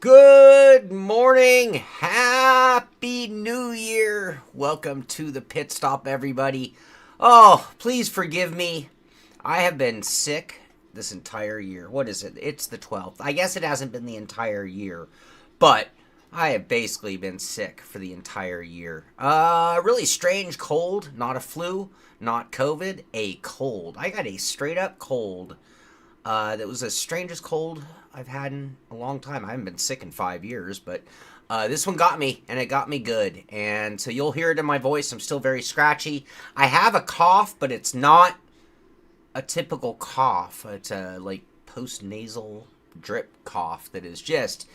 Good morning. Happy New Year. Welcome to the Pit Stop, everybody. Oh, please forgive me. I have been sick this entire year. What is it? It's the 12th. I guess it hasn't been the entire year, but I have basically been sick for the entire year. Really strange cold, not a flu, not COVID, a cold. I got a straight up cold. That was the strangest cold I've had in a long time. I haven't been sick in 5 years, but this one got me, and it got me good. And so you'll hear it in my voice. I'm still very scratchy. I have a cough, but it's not a typical cough. It's a post-nasal drip cough that is just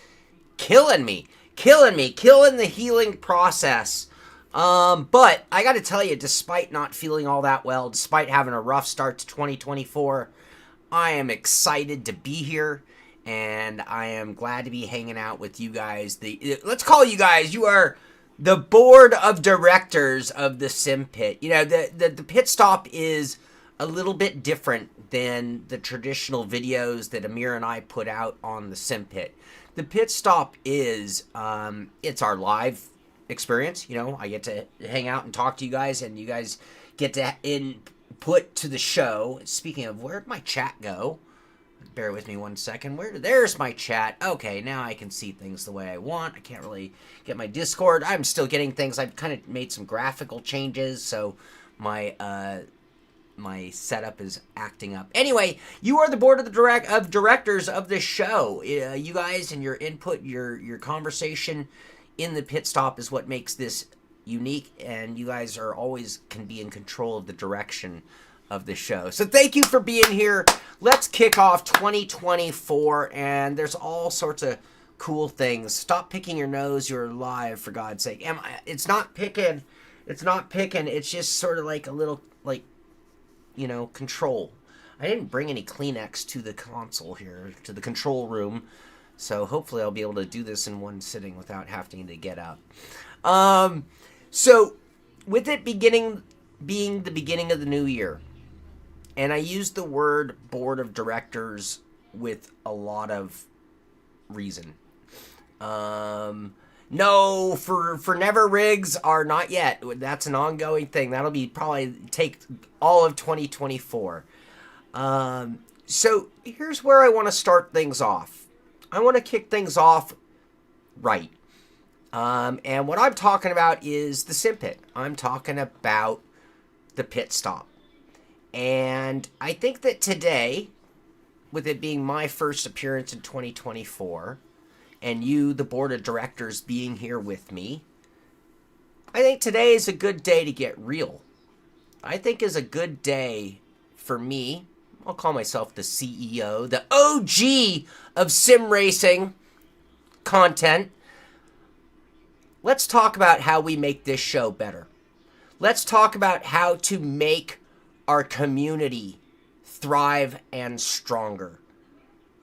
killing me, killing the healing process. But I got to tell you, despite not feeling all that well, despite having a rough start to 2024, I am excited to be here, and I am glad to be hanging out with you guys. Let's call you guys. You are the board of directors of the Sim Pit. You know, the Pit Stop is a little bit different than the traditional videos that Amir and I put out on the Sim Pit. The Pit Stop is it's our live experience. You know, I get to hang out and talk to you guys, and you guys get to input to the show. Speaking of, where'd my chat go? Bear with me one second. There's my chat. Okay, now I can see things the way I want. I can't really get my Discord. I'm still getting things. I've kind of made some graphical changes, so my setup is acting up. Anyway, you are the board of directors of the show. You guys and your input, your conversation in the Pit Stop is what makes this unique, and you guys can be in control of the direction of the show. So thank you for being here. Let's kick off 2024, and there's all sorts of cool things. Stop picking your nose. You're live, for God's sake. It's not picking. It's just sort of like a little, control. I didn't bring any Kleenex to the console here, to the control room, so hopefully I'll be able to do this in one sitting without having to get up. So with it being the beginning of the new year, and I use the word board of directors with a lot of reason. No, for Never Rigs are not yet. That's an ongoing thing. That'll be probably take all of 2024. So here's where I want to start things off. I want to kick things off right. And what I'm talking about is the Sim Pit. I'm talking about the Pit Stop. And I think that today, with it being my first appearance in 2024, and you, the board of directors, being here with me, I think today is a good day to get real. I think is a good day for me. I'll call myself the CEO, the OG of sim racing content. Let's talk about how we make this show better. Let's talk about how to make our community thrive and stronger.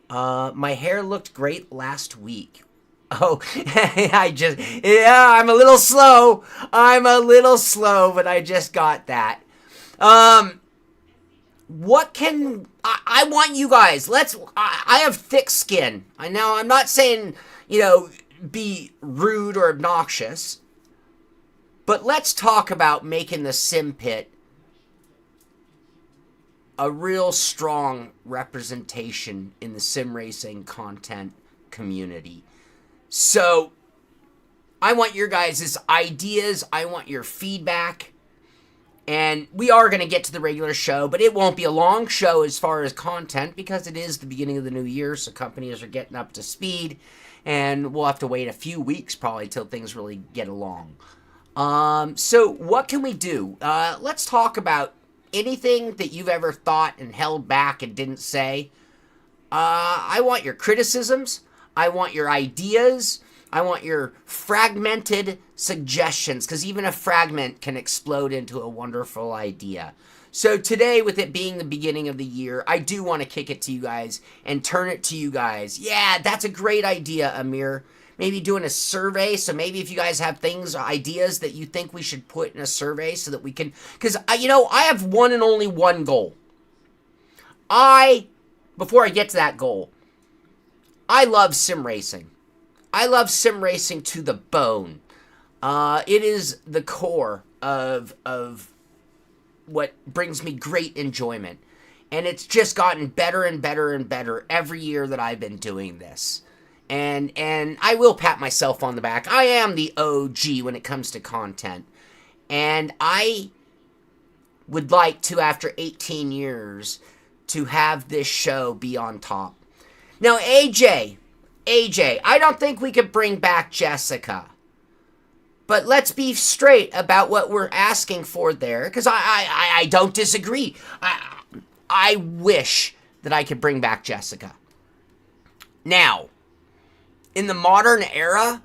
My hair looked great last week. Oh, I'm a little slow. But I just got that. I want you guys, I have thick skin. I'm not saying, be rude or obnoxious, but let's talk about making the Sim Pit a real strong representation in the sim racing content community. So I want your guys' ideas. I want your feedback. And we are going to get to the regular show, but it won't be a long show as far as content because it is the beginning of the new year, so companies are getting up to speed, and we'll have to wait a few weeks probably till things really get along. So what can we do? Let's talk about anything that you've ever thought and held back and didn't say. I want your criticisms. I want your ideas. I want your fragmented suggestions, because even a fragment can explode into a wonderful idea. So today, with it being the beginning of the year, I do want to kick it to you guys and turn it to you guys. Yeah, that's a great idea, Amir. Maybe doing a survey, so maybe if you guys have things, ideas that you think we should put in a survey so that we can, because, I have one and only one goal. Before I get to that goal, I love sim racing. I love sim racing to the bone. It is the core of what brings me great enjoyment. And it's just gotten better and better and better every year that I've been doing this. And I will pat myself on the back. I am the OG when it comes to content. And I would like to, after 18 years, to have this show be on top. Now, AJ, I don't think we could bring back Jessica. But let's be straight about what we're asking for there, because I don't disagree. I wish that I could bring back Jessica. Now, in the modern era,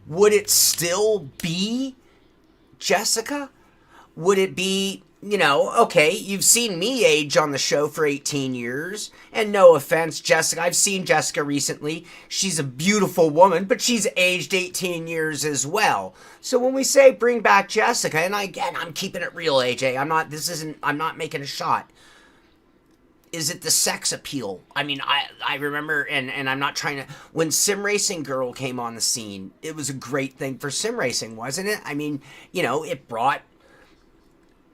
would it still be Jessica? Would it be, okay, you've seen me age on the show for 18 years, and no offense, Jessica, I've seen Jessica recently. She's a beautiful woman, but she's aged 18 years as well. So when we say bring back Jessica, and again, I'm keeping it real, AJ, I'm not making a shot. Is it the sex appeal? I mean, I remember, and I'm not trying to, when Sim Racing Girl came on the scene, it was a great thing for sim racing, wasn't it? I mean, it brought,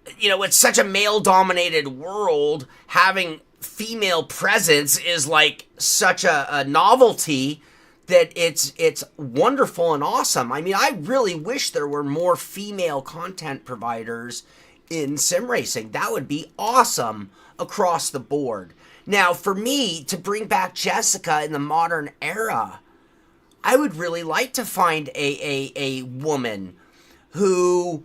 it's such a male-dominated world, having female presence is like such a novelty that it's wonderful and awesome. I mean, I really wish there were more female content providers in sim racing. That would be awesome across the board. Now, for me to bring back Jessica in the modern era, I would really like to find a woman who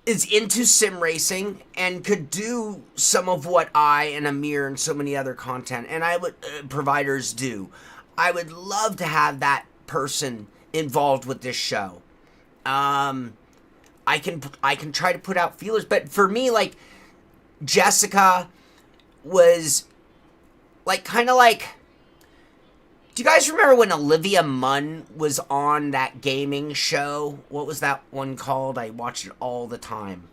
is into sim racing and could do some of what I and Amir and so many other content and I would providers do. I would love to have that person involved with this show. I can try to put out feelers, but for me, like, Jessica was kind of like, do you guys remember when Olivia Munn was on that gaming show? What was that one called? I watched it all the time.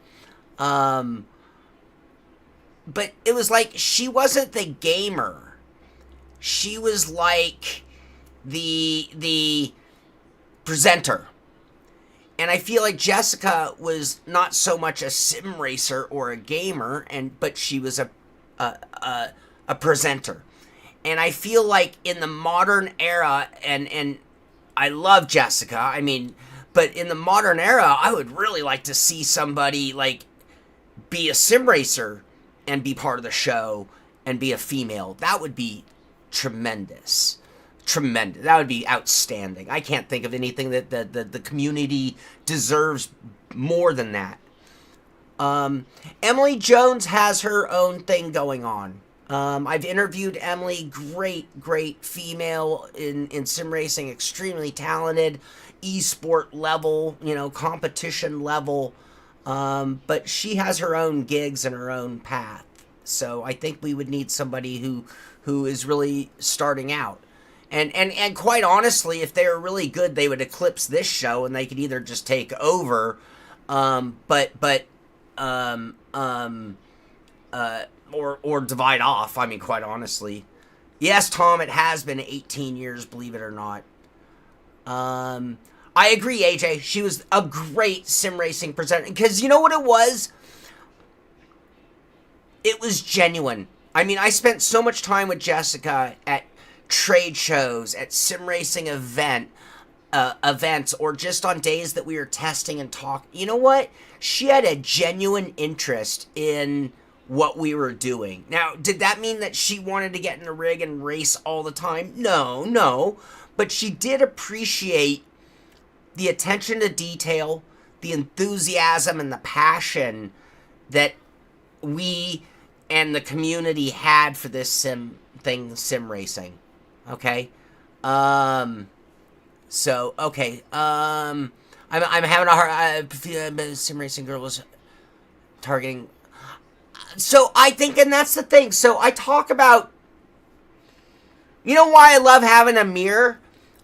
But it was like, she wasn't the gamer. She was like the presenter. And I feel like Jessica was not so much a sim racer or a gamer, but she was a presenter. And I feel like in the modern era, and I love Jessica, I mean, but in the modern era, I would really like to see somebody like be a sim racer and be part of the show and be a female. That would be tremendous. Tremendous. That would be outstanding. I can't think of anything that the community deserves more than that. Emily Jones has her own thing going on. I've interviewed Emily, great female in sim racing, extremely talented, esport level, competition level. But she has her own gigs and her own path. So I think we would need somebody who is really starting out. And quite honestly, if they were really good, they would eclipse this show, and they could either just take over, or divide off. I mean, quite honestly, yes, Tom, it has been 18 years, believe it or not. I agree, AJ. She was a great sim racing presenter, because you know what it was? It was genuine. I mean, I spent so much time with Jessica at trade shows, at sim racing events, or just on days that we were testing and talking. You know what? She had a genuine interest in what we were doing. Now, did that mean that she wanted to get in the rig and race all the time? No. But she did appreciate the attention to detail, the enthusiasm, and the passion that we and the community had for this sim racing. Okay. So, okay. I'm having a hard, sim racing girl was targeting. So I think, and that's the thing. So I talk about, why I love having Amir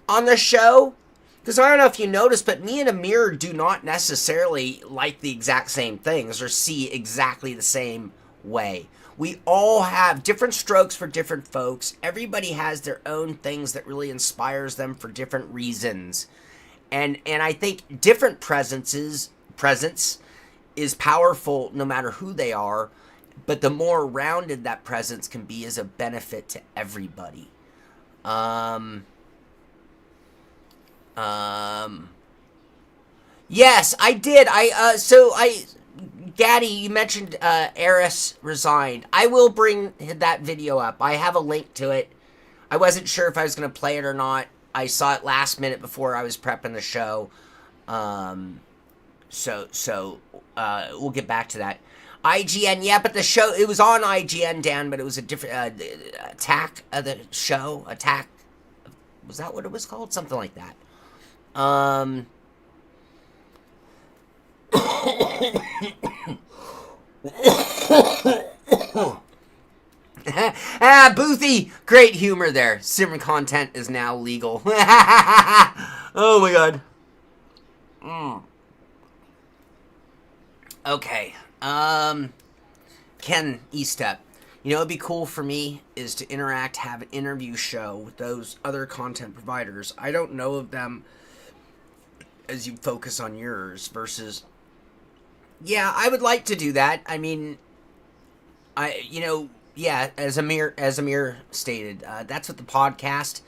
on the show? Because I don't know if you noticed, but me and Amir do not necessarily like the exact same things or see exactly the same way. We all have different strokes for different folks. Everybody has their own things that really inspires them for different reasons. And I think different presence is powerful no matter who they are, but the more rounded that presence can be is a benefit to everybody. Yes, I did. Gaddy, you mentioned Eris resigned. I will bring that video up. I have a link to it. I wasn't sure if I was going to play it or not. I saw it last minute before I was prepping the show. So we'll get back to that. IGN, yeah, but the show, it was on IGN, Dan, but it was a different, Attack of the show, Attack, was that what it was called? Something like that. Boothy, great humor there. Sim content is now legal. Oh my god. Okay. Ken Estep. You know, it'd be cool for me is to have an interview show with those other content providers. I don't know of them as you focus on yours versus. Yeah, I would like to do that. I mean, as Amir stated, that's what the podcast,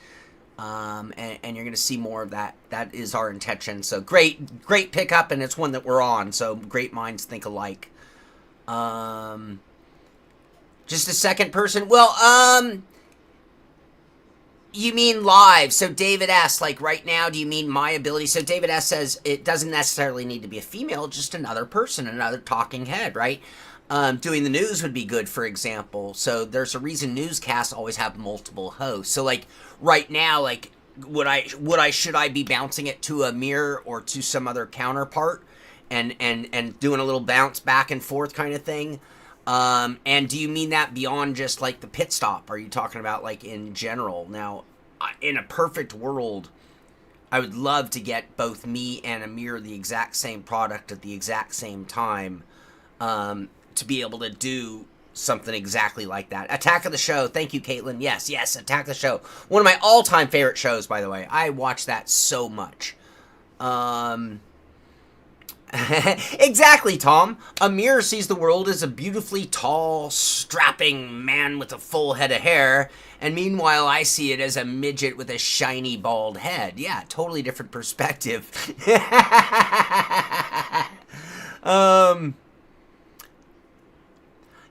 and you're going to see more of that. That is our intention. So great pickup, and it's one that we're on. So great minds think alike. Just a second person. Well, you mean live. So David S., like right now, do you mean my ability? So David S. says it doesn't necessarily need to be a female, just another person, another talking head, right? Doing the news would be good, for example. So there's a reason newscasts always have multiple hosts. So like right now, like should I be bouncing it to a mirror or to some other counterpart and doing a little bounce back and forth kind of thing? And do you mean that beyond just like the pit stop? Are you talking about like in general? Now, in a perfect world, I would love to get both me and Amir the exact same product at the exact same time, to be able to do something exactly like that. Attack of the Show. Thank you, Caitlin. Yes, Attack of the Show. One of my all-time favorite shows, by the way. I watch that so much. Exactly, Tom. Amir sees the world as a beautifully tall, strapping man with a full head of hair, and meanwhile I see it as a midget with a shiny bald head. Yeah, totally different perspective.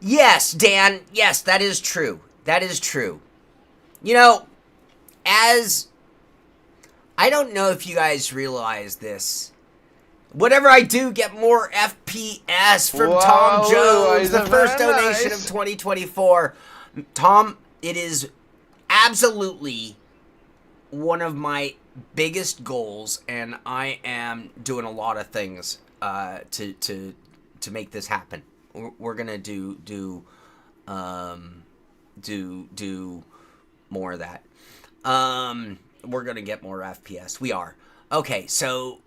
Yes, Dan. Yes, that is true. That is true. You know, I don't know if you guys realize this. Whatever I do, get more FPS from Tom Jones, the first donation of 2024. Tom, it is absolutely one of my biggest goals, and I am doing a lot of things to make this happen. We're gonna do more of that. We're gonna get more FPS. We are. Okay, so.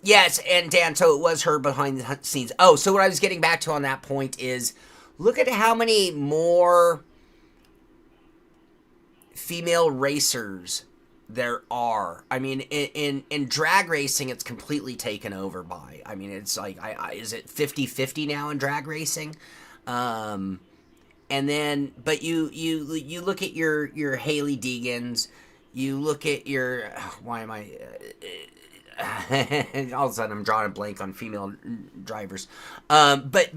Yes, and Dan, so it was her behind the scenes. Oh, so what I was getting back to on that point is, look at how many more female racers there are. I mean, in drag racing, it's completely taken over by. I mean, it's like, is it 50-50 now in drag racing? And then, but you look at your Hailie Deegans, you look at your, why am I... all of a sudden I'm drawing a blank on female drivers. But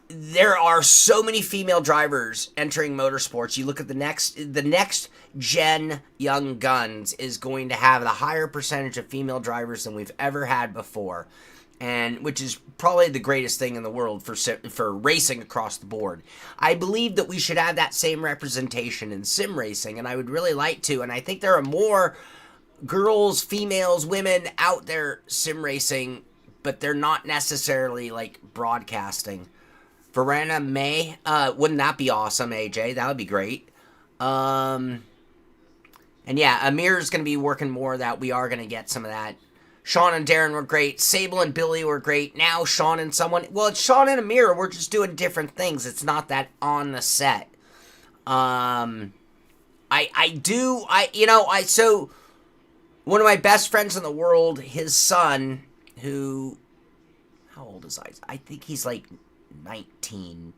there are so many female drivers entering motorsports. You look at the next gen Young Guns is going to have a higher percentage of female drivers than we've ever had before, and which is probably the greatest thing in the world for racing across the board. I believe that we should have that same representation in sim racing, and I would really like to, and I think there are more girls, females, women out there sim racing, but they're not necessarily like broadcasting. Verena May, wouldn't that be awesome, AJ? That would be great. And yeah, Amir's going to be working more of that. We are going to get some of that Sean and Darren were great. Sable and Billy were great. Now Sean and someone. Well, it's Sean and Amir. We're just doing different things. It's not that on the set. So one of my best friends in the world, his son, who, how old is I think he's like 19,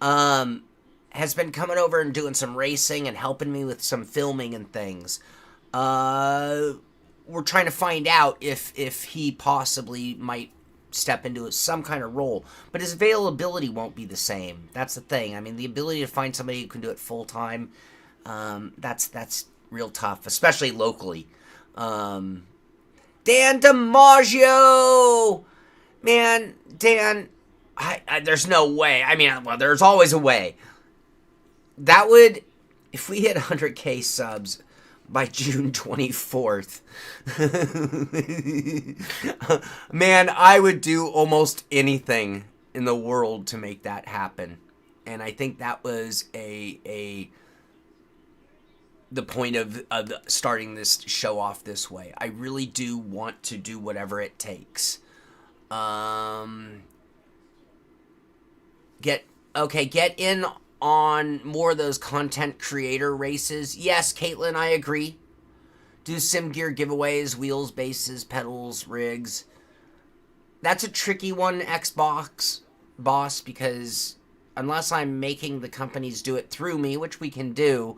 has been coming over and doing some racing and helping me with some filming and things. We're trying to find out if he possibly might step into some kind of role, but his availability won't be the same. That's the thing. I mean, the ability to find somebody who can do it full time, that's real tough, especially locally. Dan DiMaggio, man, Dan, there's no way. I mean, well, there's always a way. That would, if we hit 100K subs by June 24th, man, I would do almost anything in the world to make that happen. And I think that was the point of starting this show off this way. I really do want to do whatever it takes. Get in on more of those content creator races. Yes, Caitlin, I agree. Do sim gear giveaways, wheels, bases, pedals, rigs. That's a tricky one, Xbox boss, because unless I'm making the companies do it through me, which we can do,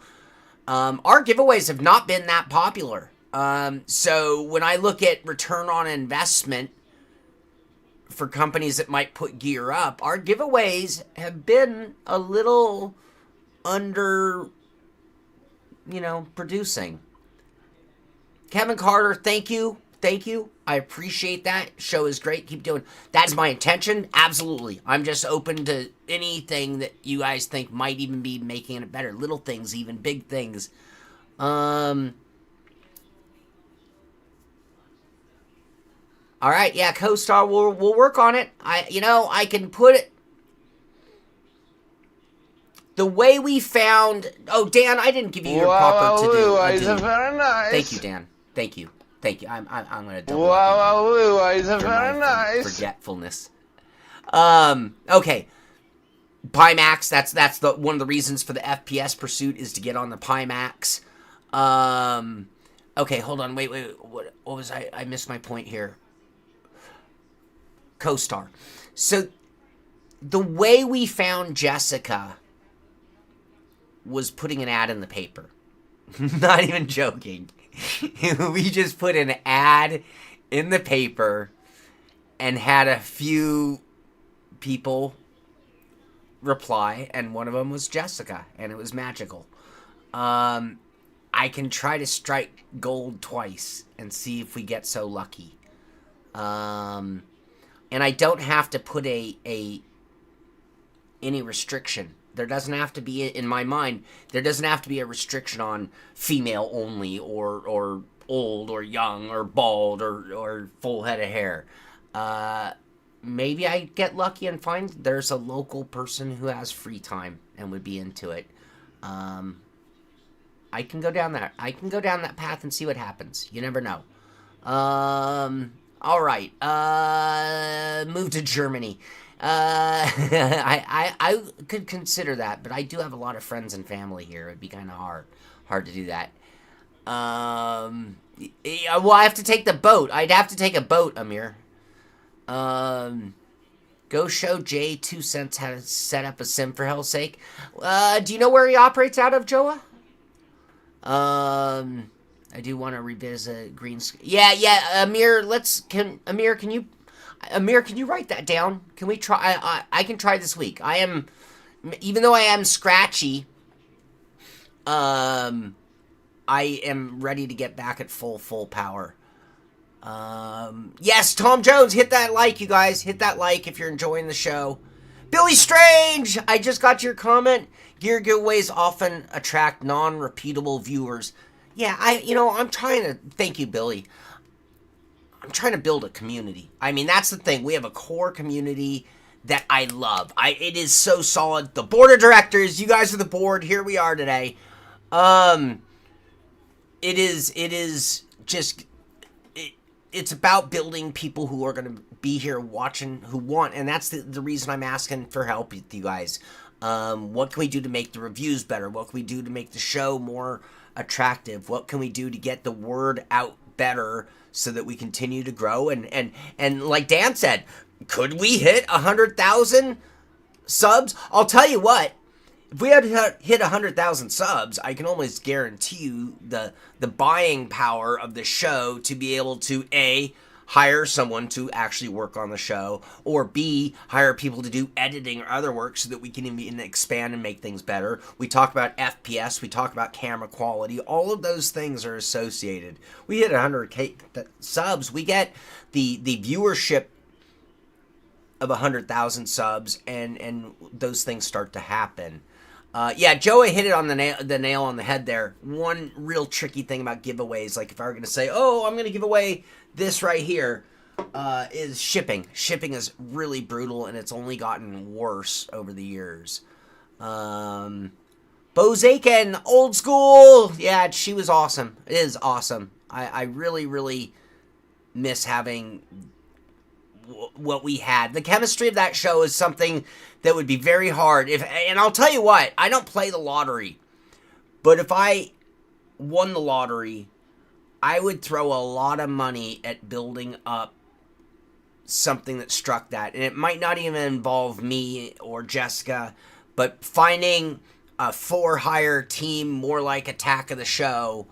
our giveaways have not been that popular. So when I look at return on investment for companies that might put gear up, our giveaways have been a little under, producing. Kevin Carter, thank you. I appreciate that. Show is great. Keep doing. That is my intention. Absolutely. I'm just open to anything that you guys think might even be making it better. Little things, even big things. All right, yeah, co-star, we'll work on it. I can put it the way we found. Oh, Dan, I didn't give you your proper to do. Very nice. Thank you, Dan. Thank you. I'm gonna double. Very nice. Forgetfulness. Okay. Pimax. That's the one of the reasons for the FPS pursuit is to get on the Pimax. Okay, hold on. Wait. What was I missed my point here. Co-star. So the way we found Jessica was putting an ad in the paper. Not even joking. We just put an ad in the paper and had a few people reply, and one of them was Jessica, and it was magical. I can try to strike gold twice and see if we get so lucky. And I don't have to put any restriction. There doesn't have to be, in my mind, there doesn't have to be a restriction on female only, or old, or young, or bald, or full head of hair. Maybe I get lucky and find there's a local person who has free time and would be into it. I can go down that path and see what happens. You never know. All right. Move to Germany. I could consider that, but I do have a lot of friends and family here. It'd be kind of hard to do that. Well, I have to take the boat. I'd have to take a boat, Amir. Go show Jay 2 cents how to set up a sim, for hell's sake. Do you know where he operates out of, Joa? I do want to revisit green screen. Yeah, Amir, Amir, can you write that down? Can we try? I can try this week. Even though I am scratchy, I am ready to get back at full power. Yes, Tom Jones, hit that like, you guys. Hit that like if you're enjoying the show. Billy Strange, I just got your comment. Gear giveaways often attract non-repeatable viewers. Yeah, I'm trying to, thank you, Billy. I'm trying to build a community. I mean, that's the thing. We have a core community that I love. It is so solid. The board of directors, you guys are the board. Here we are today. It is just, it's about building people who are going to be here watching, who want, and that's the reason I'm asking for help with you guys. What can we do to make the reviews better? What can we do to make the show more attractive? What can we do to get the word out better so that we continue to grow? And like Dan said, could we hit 100,000 subs? I'll tell you what, if we had hit 100,000 subs, I can almost guarantee you the buying power of the show to be able to A, hire someone to actually work on the show, or B, hire people to do editing or other work so that we can even expand and make things better. We talk about FPS, we talk about camera quality, all of those things are associated. We hit 100K subs, we get the viewership of 100,000 subs, and those things start to happen. Yeah, Joey hit it on the nail on the head there. One real tricky thing about giveaways, like if I were going to say, oh, I'm going to give away this right here, is shipping. Shipping is really brutal, and it's only gotten worse over the years. Bo Zakin, old school. Yeah, she was awesome. It is awesome. I really, really miss having what we had. The chemistry of that show is something that would be very hard. And I'll tell you what, I don't play the lottery, but if I won the lottery, I would throw a lot of money at building up something that struck that. And it might not even involve me or Jessica, but finding a for-hire team more like Attack of the Show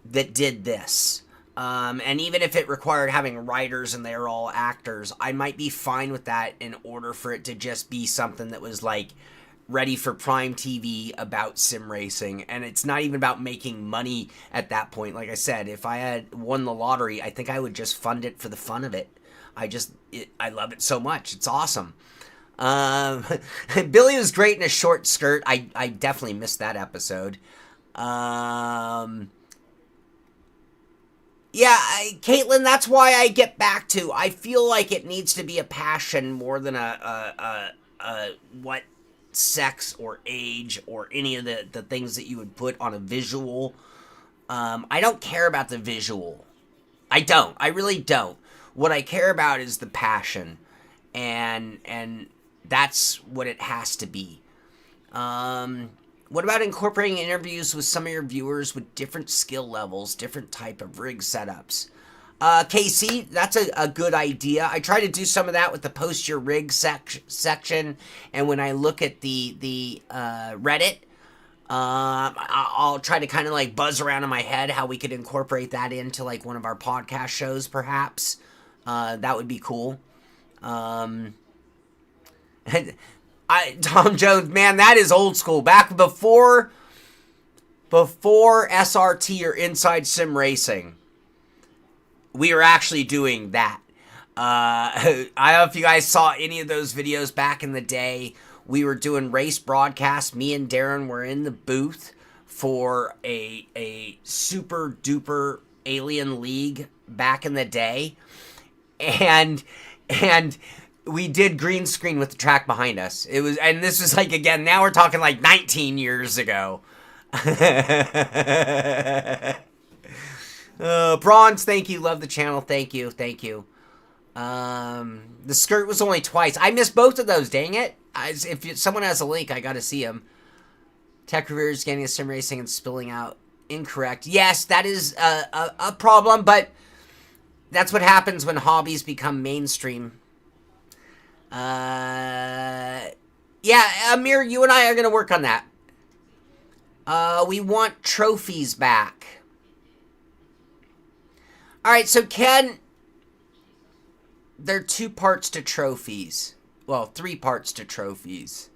that did this. And even if it required having writers and they're all actors, I might be fine with that in order for it to just be something that was like ready for prime TV about sim racing. And it's not even about making money at that point. Like I said, if I had won the lottery, I think I would just fund it for the fun of it. I love it so much. It's awesome. Billy was great in a short skirt. I definitely missed that episode. Yeah, Caitlin, that's why I get back to, I feel like it needs to be a passion more than a what sex or age or any of the things that you would put on a visual. I don't care about the visual. I don't. I really don't. What I care about is the passion, and that's what it has to be. What about incorporating interviews with some of your viewers with different skill levels, different type of rig setups? Casey, that's a good idea. I try to do some of that with the post your rig section, and when I look at the Reddit, I'll try to kind of like buzz around in my head how we could incorporate that into like one of our podcast shows, perhaps. That would be cool. Tom Jones, man, that is old school. Back before SRT or Inside Sim Racing, we were actually doing that. I don't know if you guys saw any of those videos back in the day. We were doing race broadcasts. Me and Darren were in the booth for a super duper alien league back in the day. And we did green screen with the track behind us. And this was like, again, now we're talking like 19 years ago. Bronze, thank you. Love the channel. Thank you. The skirt was only twice. I missed both of those, dang it. If someone has a link, I gotta see them. Tech reviewers getting a sim racing and spilling out. Incorrect. Yes, that is a problem, but that's what happens when hobbies become mainstream. Yeah, Amir, you and I are going to work on that. We want trophies back. Alright, so Ken, there are 2 parts to trophies. Well, 3 parts to trophies.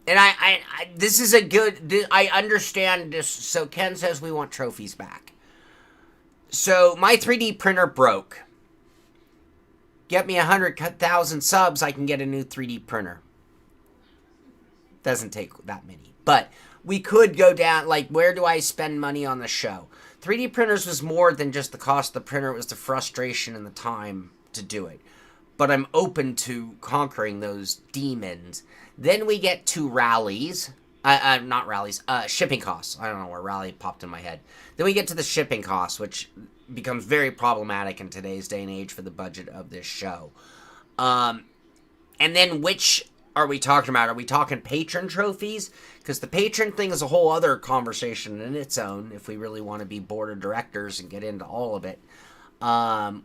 And I this is a good, I understand this. So Ken says we want trophies back. So my 3D printer broke. Get me 100,000 subs, I can get a new 3D printer. Doesn't take that many. But we could go down, like, where do I spend money on the show? 3D printers was more than just the cost of the printer. It was the frustration and the time to do it. But I'm open to conquering those demons. Then we get to rallies. Not rallies. Shipping costs. I don't know where rally popped in my head. Then we get to the shipping costs, which becomes very problematic in today's day and age for the budget of this show. And then which are we talking about? Are we talking patron trophies? Because the patron thing is a whole other conversation in its own, if we really want to be board of directors and get into all of it,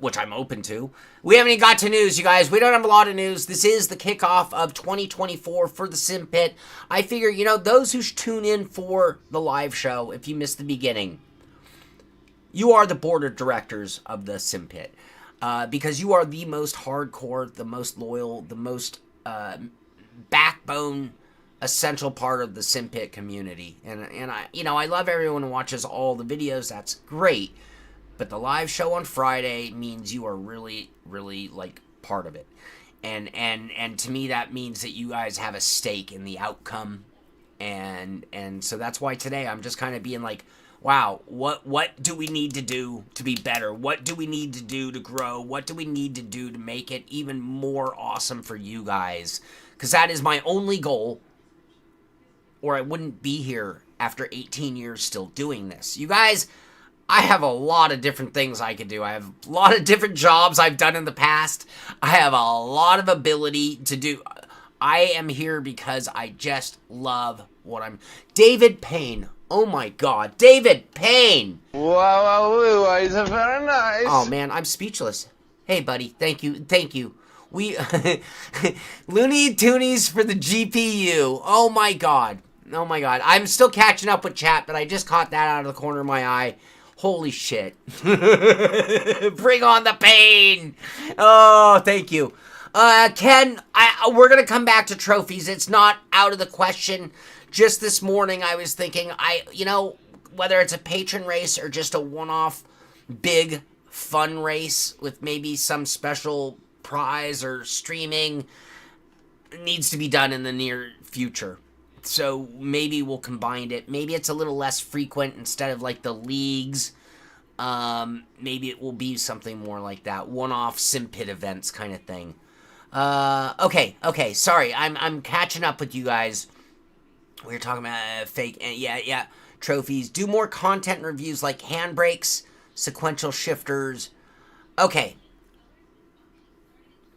which I'm open to. We haven't even got to news, you guys. We don't have a lot of news. This is the kickoff of 2024 for the Sim Pit. I figure, those who tune in for the live show, if you missed the beginning, you are the board of directors of the Sim Pit. Because you are the most hardcore, the most loyal, the most backbone, essential part of the Sim Pit community. And I love everyone who watches all the videos. That's great. But the live show on Friday means you are really, really like part of it. And to me that means that you guys have a stake in the outcome. And so that's why today I'm just kind of being like, wow, what do we need to do to be better? What do we need to do to grow? What do we need to do to make it even more awesome for you guys? Because that is my only goal, or I wouldn't be here after 18 years still doing this. You guys, I have a lot of different things I could do. I have a lot of different jobs I've done in the past. I have a lot of ability to do. I am here because I just love what I'm... David Payne. Oh my God, David Payne! Wow, is very nice. Oh man, I'm speechless. Hey buddy, thank you. We... Looney Toonies for the GPU. Oh my God. I'm still catching up with chat, but I just caught that out of the corner of my eye. Holy shit. Bring on the pain! Oh, thank you. Ken, we're gonna come back to trophies. It's not out of the question. Just this morning, I was thinking, whether it's a patron race or just a one-off big fun race with maybe some special prize or streaming, needs to be done in the near future. So maybe we'll combine it. Maybe it's a little less frequent instead of like the leagues. Maybe it will be something more like that. One-off Sim Pit events kind of thing. Okay. Sorry, I'm catching up with you guys. We were talking about fake, yeah, trophies. Do more content reviews like handbrakes, sequential shifters. Okay.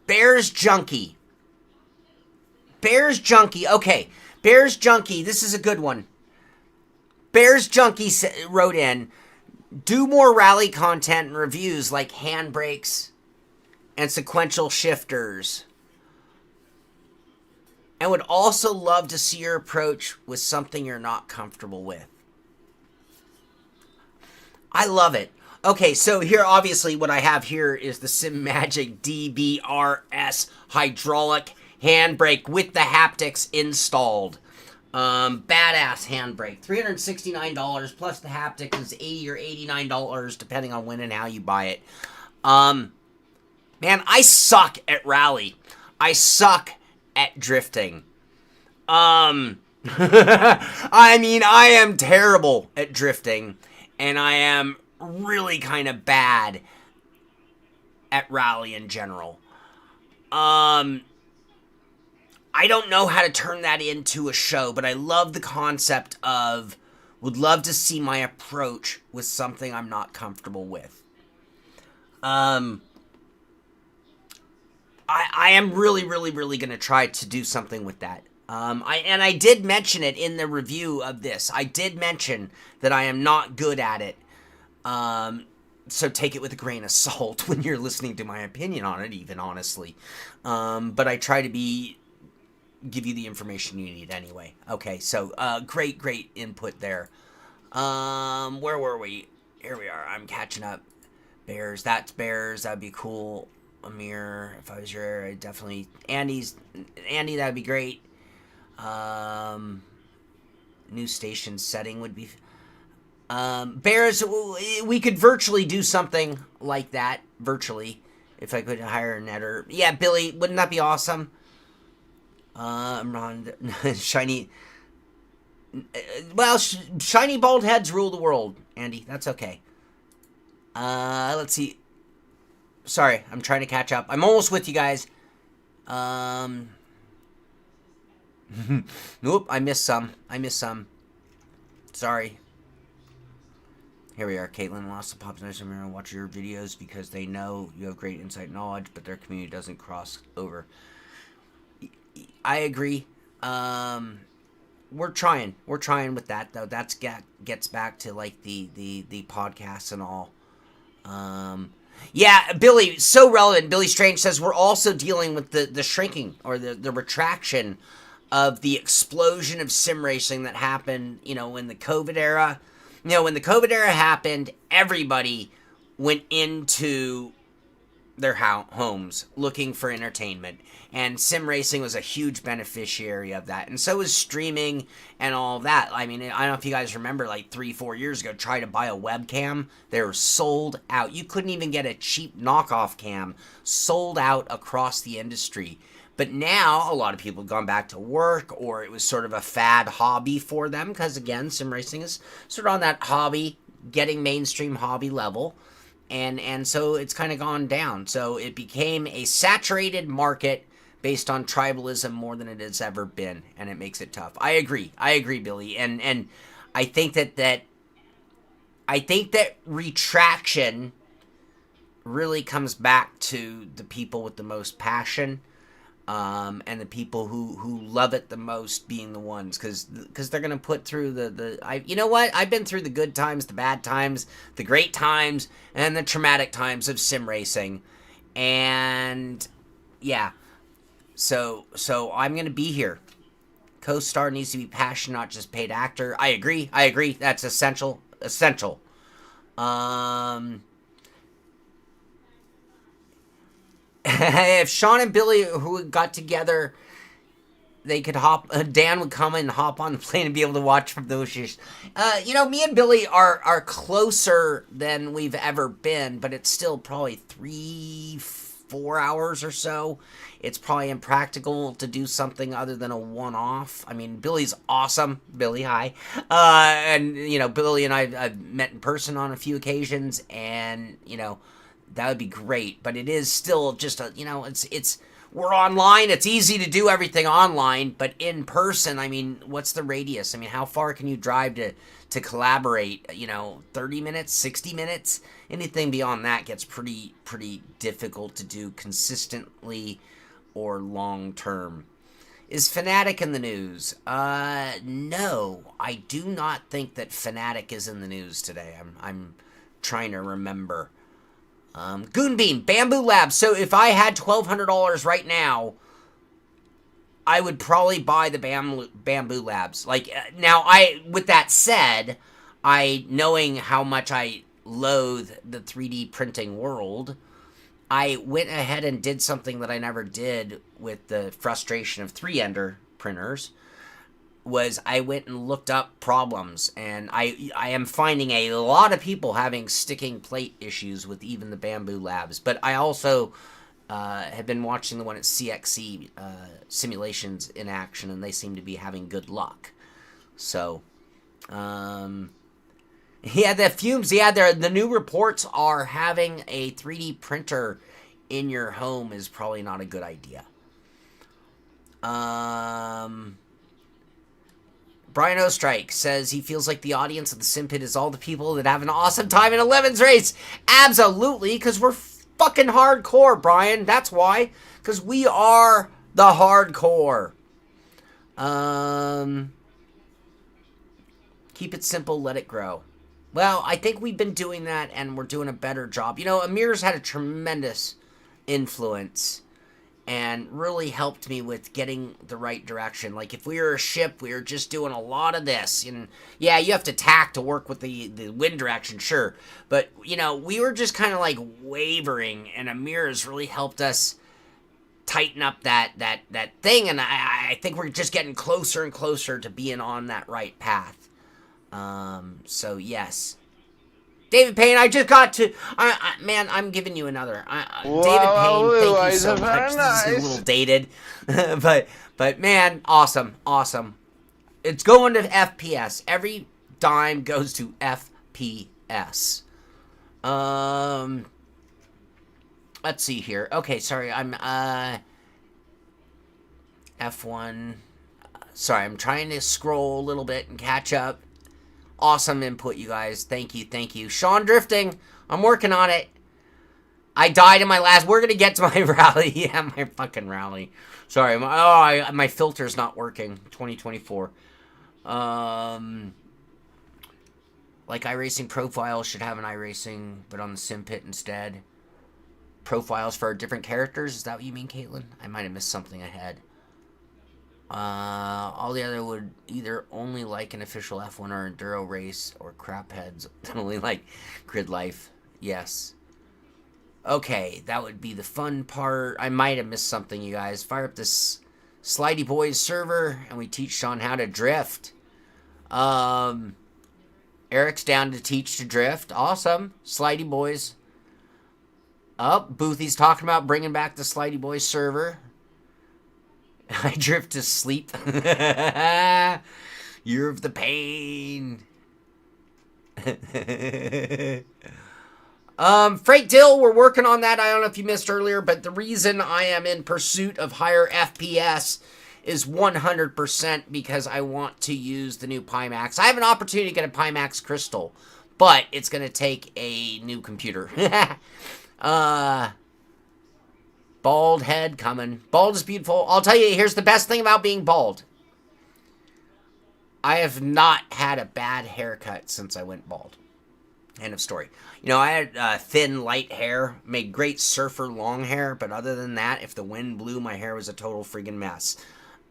Bears Junkie. Okay. Bears Junkie, this is a good one. Bears Junkie wrote in, do more rally content and reviews like handbrakes and sequential shifters. And would also love to see your approach with something you're not comfortable with. I love it. Okay, so here, obviously, what I have here is the SimMagic DBRS hydraulic handbrake with the haptics installed. Badass handbrake. $369 plus the haptics is $80 or $89, depending on when and how you buy it. Man, I suck at rally. I suck at drifting. I mean, I am terrible at drifting, and I am really kind of bad at rally in general. I don't know how to turn that into a show, but I love the concept of, would love to see my approach with something I'm not comfortable with. I am really going to try to do something with that. I did mention it in the review of this. I did mention that I am not good at it. So take it with a grain of salt when you're listening to my opinion on it, even, honestly. But I try to give you the information you need anyway. Okay, so great input there. Where were we? Here we are. I'm catching up. Bears. That's Bears. That'd be cool. Amir, if I was your, I'd definitely... Andy, that'd be great. New station setting would be... Bears, we could virtually do something like that, virtually, if I could hire an editor. Yeah, Billy, wouldn't that be awesome? Ron, shiny... Well, shiny bald heads rule the world, Andy. That's okay. Let's see... Sorry, I'm trying to catch up. I'm almost with you guys. Nope, I missed some. Sorry. Here we are. Caitlin lost the population. I'm going to watch your videos because they know you have great insight and knowledge, but their community doesn't cross over. I agree. We're trying with that though. That's gets back to like the podcasts and all. Yeah, Billy, so relevant. Billy Strange says we're also dealing with the shrinking or the retraction of the explosion of sim racing that happened, in the COVID era. When the COVID era happened, everybody went into their homes looking for entertainment, and sim racing was a huge beneficiary of that, and so was streaming and all that. I mean, I don't know if you guys remember, like 3-4 years ago, try to buy a webcam, they were sold out. You couldn't even get a cheap knockoff cam, sold out across the industry. But now a lot of people have gone back to work, or it was sort of a fad hobby for them, because again, sim racing is sort of on that hobby, getting mainstream hobby level. And so it's kind of gone down. So it became a saturated market based on tribalism more than it has ever been, and it makes it tough. I agree, Billy. And I think that retraction really comes back to the people with the most passion, and the people who love it the most being the ones, because they're going to put through you know what? I've been through the good times, the bad times, the great times, and the traumatic times of sim racing. And yeah, so I'm going to be here. Co-star needs to be passionate, not just paid actor. I agree. That's essential. If Sean and Billy, who got together, they could Dan would come and hop on the plane and be able to watch from those years. Me and Billy are closer than we've ever been, but it's still probably 3-4 hours or so. It's probably impractical to do something other than a one-off. I mean, Billy's awesome. Billy, hi. And, Billy and I've met in person on a few occasions, and, that would be great, but it is still just we're online. It's easy to do everything online, but in person, I mean, what's the radius? I mean, how far can you drive to collaborate? 30 minutes, 60 minutes? Anything beyond that gets pretty difficult to do consistently or long term. Is Fanatic in the news? No, I do not think that Fanatic is in the news today. I'm trying to remember. Goonbeam, Bamboo Labs. So if I had $1,200 right now, I would probably buy the Bamboo Labs. With that said, knowing how much I loathe the 3D printing world, I went ahead and did something that I never did with the frustration of 3-ender printers. Was I went and looked up problems, and I am finding a lot of people having sticking plate issues with even the Bamboo Labs. But I also have been watching the one at CXC Simulations in action, and they seem to be having good luck. So, the fumes. Yeah, the new reports are having a 3D printer in your home is probably not a good idea. Brian Ostrike says he feels like the audience of the Sim Pit is all the people that have an awesome time in 11's race. Absolutely, because we're fucking hardcore, Brian. That's why. Because we are the hardcore. Keep it simple, let it grow. Well, I think we've been doing that, and we're doing a better job. Amir's had a tremendous influence and really helped me with getting the right direction. Like, if we were a ship, we were just doing a lot of this. And, yeah, you have to tack to work with the wind direction, sure. But, we were just kind of, like, wavering, and Amir has really helped us tighten up that thing. And I think we're just getting closer and closer to being on that right path. So, yes. David Payne, I just got to... man, I'm giving you another. David Payne, thank you so much. Nice. This is a little dated. but man, awesome. It's going to FPS. Every dime goes to FPS. Let's see here. Okay, sorry, I'm... F1... Sorry, I'm trying to scroll a little bit and catch up. awesome input, you guys. Thank you, thank you. Sean Drifting, I'm working on it. I died in my last... We're going to get to my rally. Yeah, my fucking rally. Sorry. My filter's not working. 2024. Like iRacing profiles should have an iRacing, but on the sim pit instead. Profiles for different characters. Is that what you mean, Caitlin? I might have missed something ahead. All the other would either only like an official F1 or Enduro race, or crap heads only like grid life. Yes. Okay, that would be the fun part. I might have missed something, you guys. Fire up this Slidey Boys server, and we teach Sean how to drift. Eric's down to teach to drift. Awesome. Slidey Boys. Oh, Boothy's talking about bringing back the Slidey Boys server. I drift to sleep. Year of the pain. Freight Dill, we're working on that. I don't know if you missed earlier, but the reason I am in pursuit of higher FPS is 100% because I want to use the new Pimax. I have an opportunity to get a Pimax Crystal, but it's going to take a new computer. Bald head coming. Bald is beautiful. I'll tell you, here's the best thing about being bald. I have not had a bad haircut since I went bald. End of story. You know, I had thin, light hair, made great surfer long hair, but other than that, if the wind blew, my hair was a total friggin' mess.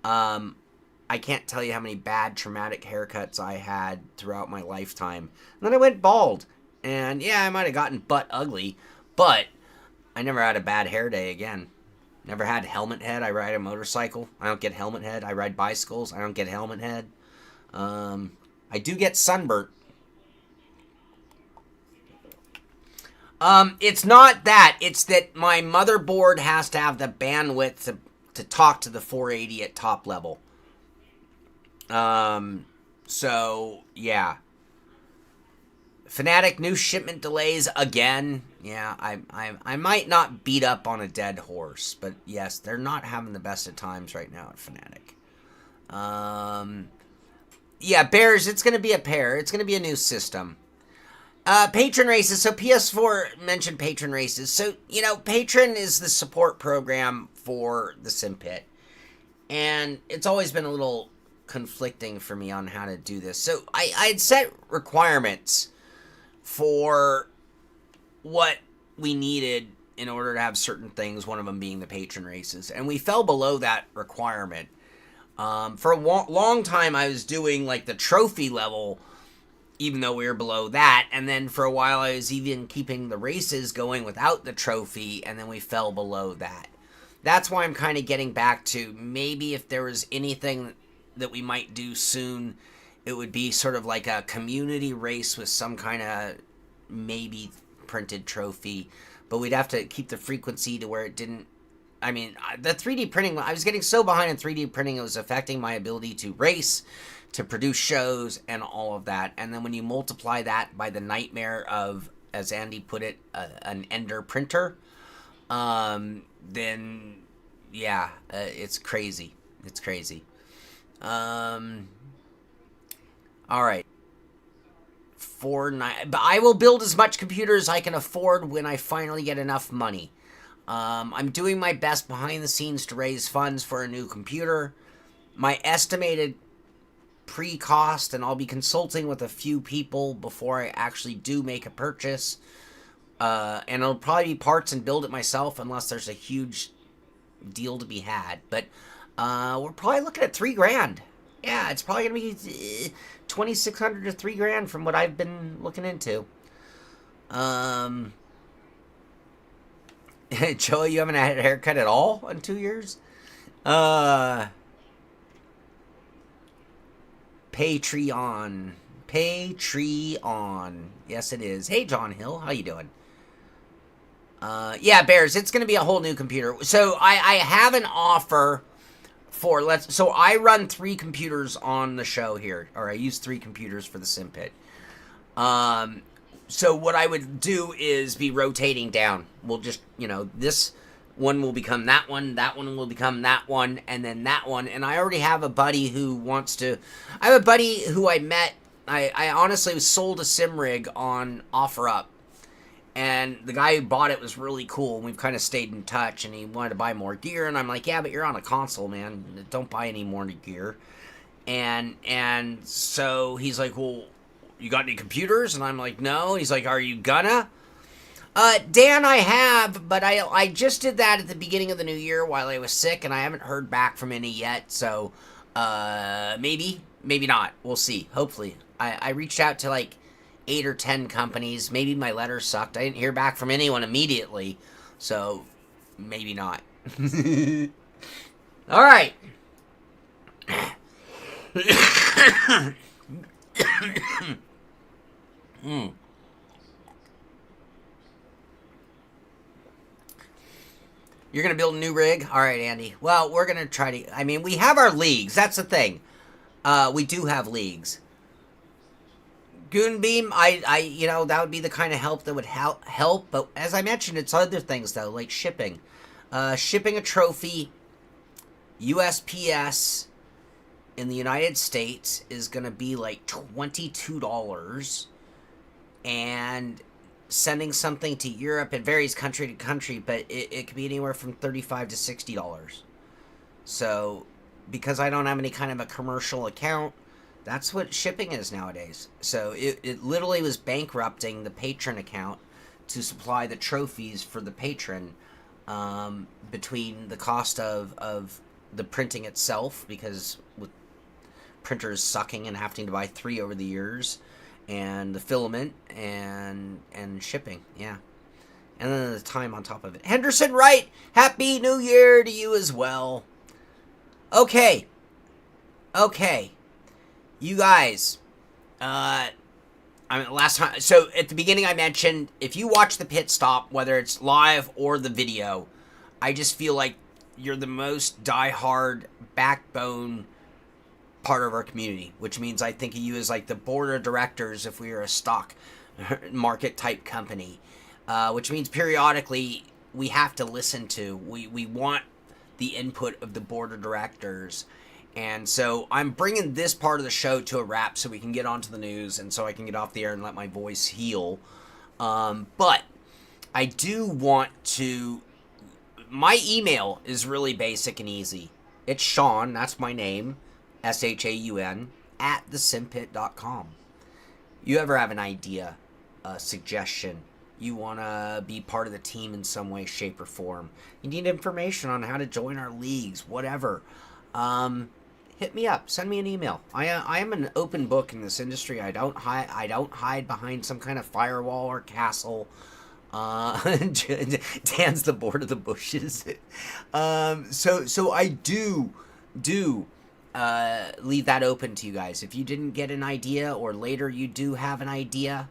I can't tell you how many bad, traumatic haircuts I had throughout my lifetime. And then I went bald. And yeah, I might have gotten butt ugly, but I never had a bad hair day again. Never had helmet head. I ride a motorcycle. I don't get helmet head. I ride bicycles. I don't get helmet head. I do get sunburnt. It's not that. It's that my motherboard has to have the bandwidth to talk to the 480 at top level. So, yeah. Fnatic, new shipment delays again. Yeah, I might not beat up on a dead horse, but yes, they're not having the best of times right now at Fnatic. Yeah, Bears, it's going to be a pair. It's going to be a new system. Patron races. So PS4 mentioned patron races. So, you know, Patron is the support program for the Sim Pit. And it's always been a little conflicting for me on how to do this. So I'd set requirements for what we needed in order to have certain things, one of them being the patron races. And we fell below that requirement. For a long time, I was doing like the trophy level, even though we were below that. And then for a while, I was even keeping the races going without the trophy, and then we fell below that. That's why I'm kind of getting back to maybe if there was anything that we might do soon, it would be sort of like a community race with some kind of maybe printed trophy. But we'd have to keep the frequency to where it didn't... I mean, the 3D printing, I was getting so behind in 3D printing, it was affecting my ability to race, to produce shows, and all of that. And then when you multiply that by the nightmare of, as Andy put it, an Ender printer, then, yeah, it's crazy. It's crazy. All right. But I will build as much computer as I can afford when I finally get enough money. I'm doing my best behind the scenes to raise funds for a new computer. My estimated pre-cost, and I'll be consulting with a few people before I actually do make a purchase. And it'll probably be parts and build it myself unless there's a huge deal to be had. But we're probably looking at $3,000. Yeah, it's probably going to be $2,600 to $3,000 from what I've been looking into. Joey, you haven't had a haircut at all in 2 years? Patreon. Yes, it is. Hey, John Hill. How you doing? Yeah, Bears, it's going to be a whole new computer. So I have an offer for, so I run 3 computers on the show here, or I use 3 computers for the Sim Pit. So what I would do is be rotating down. We'll just, you know, this one will become that one will become that one, and then that one. And I already have a buddy who wants to... I have a buddy who I met I honestly was sold a sim rig on OfferUp. And the guy who bought it was really cool. And we've kind of stayed in touch. And he wanted to buy more gear. And I'm like, yeah, but you're on a console, man. Don't buy any more gear. And so he's like, well, you got any computers? And I'm like, no. He's like, are you gonna? Dan, I have, but I just did that at the beginning of the new year while I was sick, and I haven't heard back from any yet, so, maybe not. We'll see. Hopefully. I reached out to, like, 8 or 10 companies. Maybe my letter sucked. I didn't hear back from anyone immediately, so maybe not. Alright. You're going to build a new rig? All right, Andy. Well, we're going to try to... I mean, we have our leagues. That's the thing. We do have leagues. Goonbeam, that would be the kind of help that would help. But as I mentioned, it's other things, though, like shipping. Shipping a trophy, USPS in the United States is going to be like $22. And sending something to Europe, it varies country to country, but it could be anywhere from $35 to $60. So, because I don't have any kind of a commercial account, that's what shipping is nowadays. So, it literally was bankrupting the patron account to supply the trophies for the patron, between the cost of the printing itself, because with printers sucking and having to buy 3 over the years, and the filament and shipping, yeah, and then the time on top of it. Henderson Wright, Happy New Year to you as well. Okay, you guys. Last time, so at the beginning I mentioned, if you watch the pit stop, whether it's live or the video, I just feel like you're the most diehard backbone part of our community, which means I think of you as like the board of directors if we were a stock market type company, which means periodically we have to listen to, we want the input of the board of directors. And so I'm bringing this part of the show to a wrap so we can get onto the news and so I can get off the air and let my voice heal. But I do want to, my email is really basic and easy. It's Sean, that's my name, SHAUN, at thesimpit.com. You ever have an idea, a suggestion, you want to be part of the team in some way, shape, or form, you need information on how to join our leagues, whatever, hit me up, send me an email. I am an open book in this industry. I don't hide behind some kind of firewall or castle. Dan's the board of the bushes. So I do leave that open to you guys. If you didn't get an idea or later you do have an idea,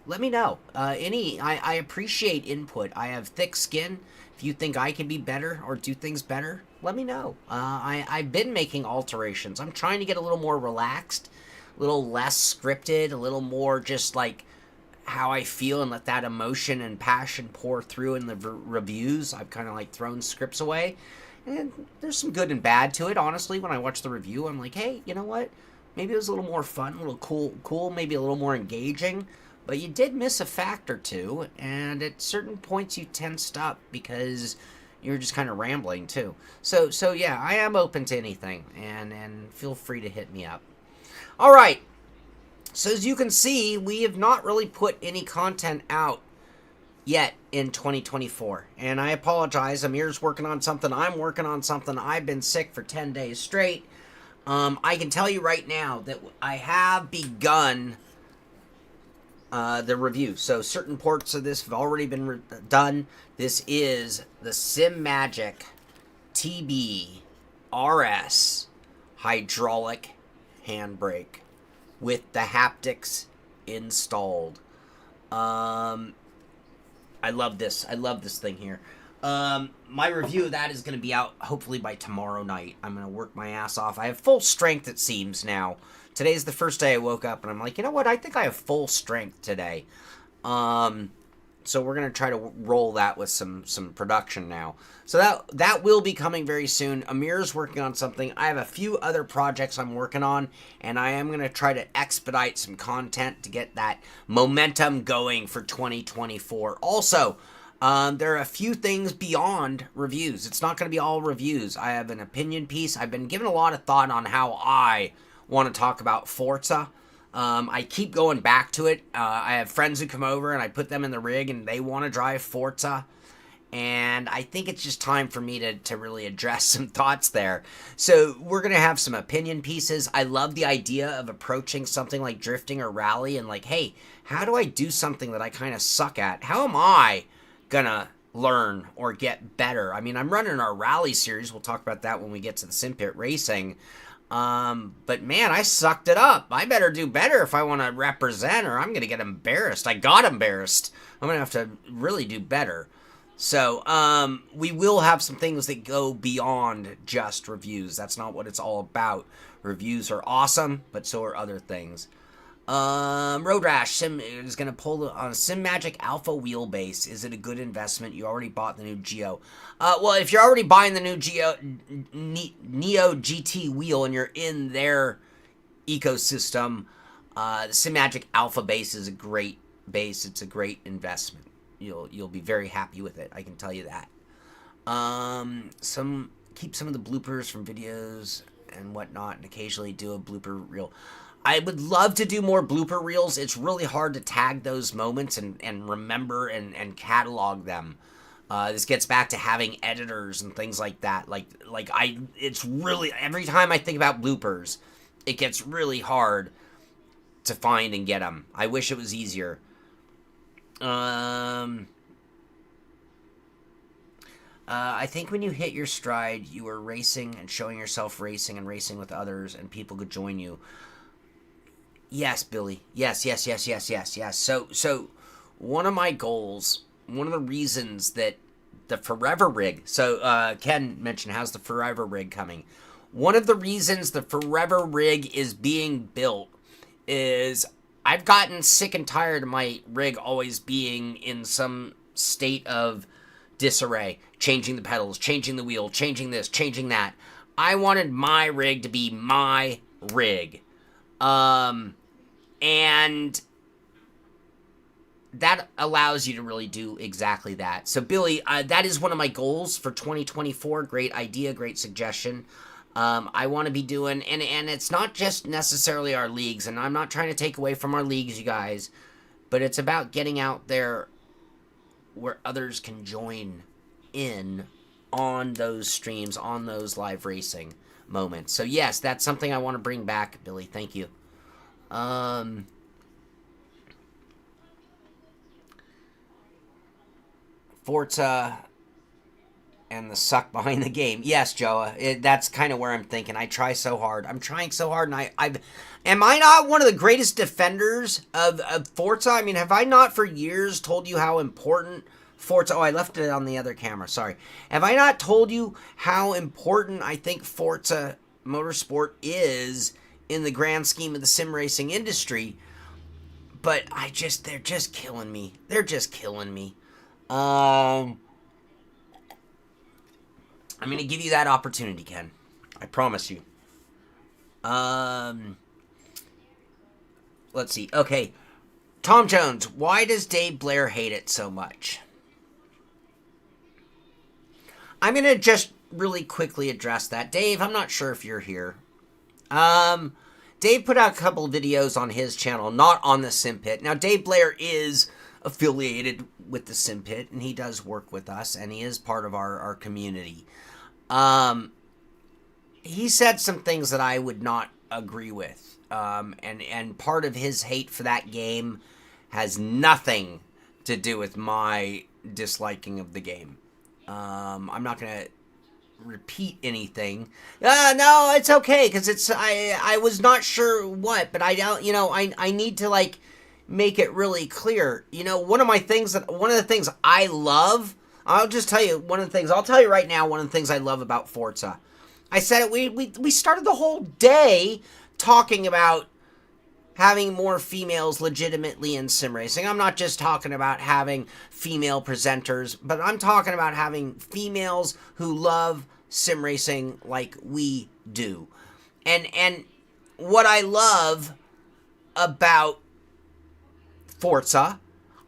let me know. I appreciate input. I have thick skin. If you think I can be better or do things better, let me know. I've been making alterations. I'm trying to get a little more relaxed, a little less scripted, a little more just like how I feel and let that emotion and passion pour through in the reviews. I've kind of like thrown scripts away. And there's some good and bad to it, honestly. When I watch the review, I'm like, hey, you know what? Maybe it was a little more fun, a little cool, maybe a little more engaging. But you did miss a fact or two, and at certain points you tensed up because you're just kind of rambling, too. So yeah, I am open to anything, and feel free to hit me up. All right. So as you can see, we have not really put any content out yet in 2024. And I apologize. Amir's working on something. I'm working on something. I've been sick for 10 days straight. I can tell you right now that I have begun the review. So certain parts of this have already been done. This is the Sim Magic TB RS hydraulic handbrake with the haptics installed. I love this. I love this thing here. My review of that is going to be out hopefully by tomorrow night. I'm going to work my ass off. I have full strength, it seems, now. Today's the first day I woke up, and I'm like, you know what? I think I have full strength today. So we're going to try to roll that with some production now. So that will be coming very soon. Amir's working on something. I have a few other projects I'm working on, and I am going to try to expedite some content to get that momentum going for 2024. Also, there are a few things beyond reviews. It's not going to be all reviews. I have an opinion piece. I've been giving a lot of thought on how I want to talk about Forza. I keep going back to it. I have friends who come over and I put them in the rig and they want to drive Forza. And I think it's just time for me to really address some thoughts there. So we're going to have some opinion pieces. I love the idea of approaching something like drifting or rally and like, hey, how do I do something that I kind of suck at? How am I going to learn or get better? I mean, I'm running our rally series. We'll talk about that when we get to the Sim Pit Racing. But man, I sucked it up. I better do better if I want to represent or I'm going to get embarrassed. I got embarrassed. I'm going to have to really do better. So, we will have some things that go beyond just reviews. That's not what it's all about. Reviews are awesome, but so are other things. Road Rash Sim is going to pull on a Sim Magic Alpha wheelbase. Is it a good investment? You already bought the new Geo. Well, if you're already buying the new Neo GT wheel and you're in their ecosystem, the Sim Magic Alpha base is a great base. It's a great investment. You'll be very happy with it. I can tell you that. Keep some of the bloopers from videos and whatnot, and occasionally do a blooper reel. I would love to do more blooper reels. It's really hard to tag those moments and remember and catalog them. This gets back to having editors and things like that. It's really, every time I think about bloopers, it gets really hard to find and get them. I wish it was easier. I think when you hit your stride, you are racing and showing yourself racing and racing with others, and people could join you. Yes, Billy. Yes. So one of my goals, one of the reasons that the Forever rig, so Ken mentioned, how's the Forever rig coming? One of the reasons the Forever rig is being built is I've gotten sick and tired of my rig always being in some state of disarray, changing the pedals, changing the wheel, changing this, changing that. I wanted my rig to be my rig. And that allows you to really do exactly that. So, Billy, that is one of my goals for 2024. Great idea, great suggestion. I want to be doing, and it's not just necessarily our leagues, and I'm not trying to take away from our leagues, you guys, but it's about getting out there where others can join in on those streams, on those live racing moments. So, yes, that's something I want to bring back, Billy. Thank you. Forza and the suck behind the game. Yes, Joa, that's kind of where I'm thinking. I try so hard. I'm trying so hard, and am I not one of the greatest defenders of Forza? I mean, have I not for years told you how important Forza... Oh, I left it on the other camera. Sorry. Have I not told you how important I think Forza Motorsport is in the grand scheme of the sim racing industry? But they're just killing me. They're just killing me. I'm going to give you that opportunity, Ken. I promise you. Let's see. Okay. Tom Jones, why does Dave Blair hate it so much? I'm going to just really quickly address that. Dave, I'm not sure if you're here. Dave put out a couple of videos on his channel, not on the Sim Pit. Now, Dave Blair is affiliated with the Sim Pit, and he does work with us, and he is part of our community. He said some things that I would not agree with, and part of his hate for that game has nothing to do with my disliking of the game. I'm not going to repeat anything. No, it's okay, because I was not sure what, but I don't, I need to, like, make it really clear. One of the things I love, I'll just tell you I'll tell you right now, one of the things I love about Forza. I said it, we started the whole day talking about having more females legitimately in sim racing. I'm not just talking about having female presenters, but I'm talking about having females who love sim racing like we do. And what I love about Forza,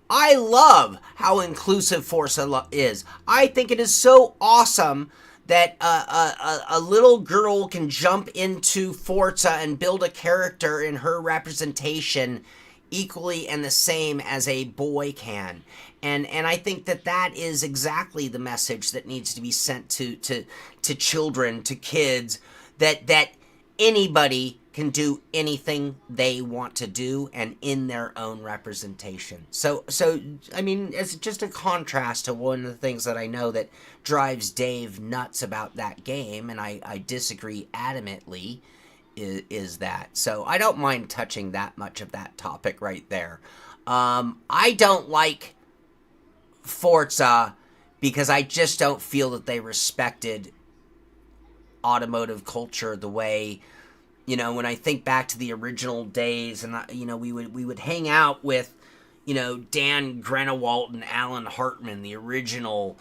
I love how inclusive Forza is. I think it is so awesome that a little girl can jump into Forza and build a character in her representation equally and the same as a boy can. And I think that is exactly the message that needs to be sent to children, to kids, that anybody can do anything they want to do and in their own representation. So I mean, it's just a contrast to one of the things that I know that drives Dave nuts about that game, and I disagree adamantly, is that. So I don't mind touching that much of that topic right there. I don't like Forza because I just don't feel that they respected automotive culture the way, you know, when I think back to the original days, and you know, we would hang out with, you know, Dan Grenewalt and Alan Hartman, the original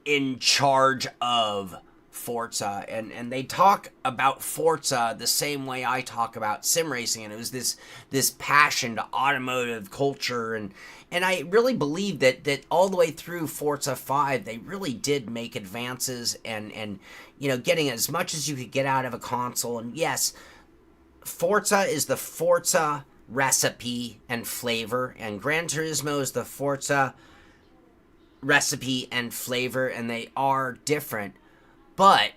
in charge of Forza, and they talk about Forza the same way I talk about sim racing, and it was this passion to automotive culture, and I really believe that all the way through Forza 5 they really did make advances, and you know, getting as much as you could get out of a console. And yes, Forza is the Forza recipe and flavor, and Gran Turismo is the Forza recipe and flavor, and they are different. But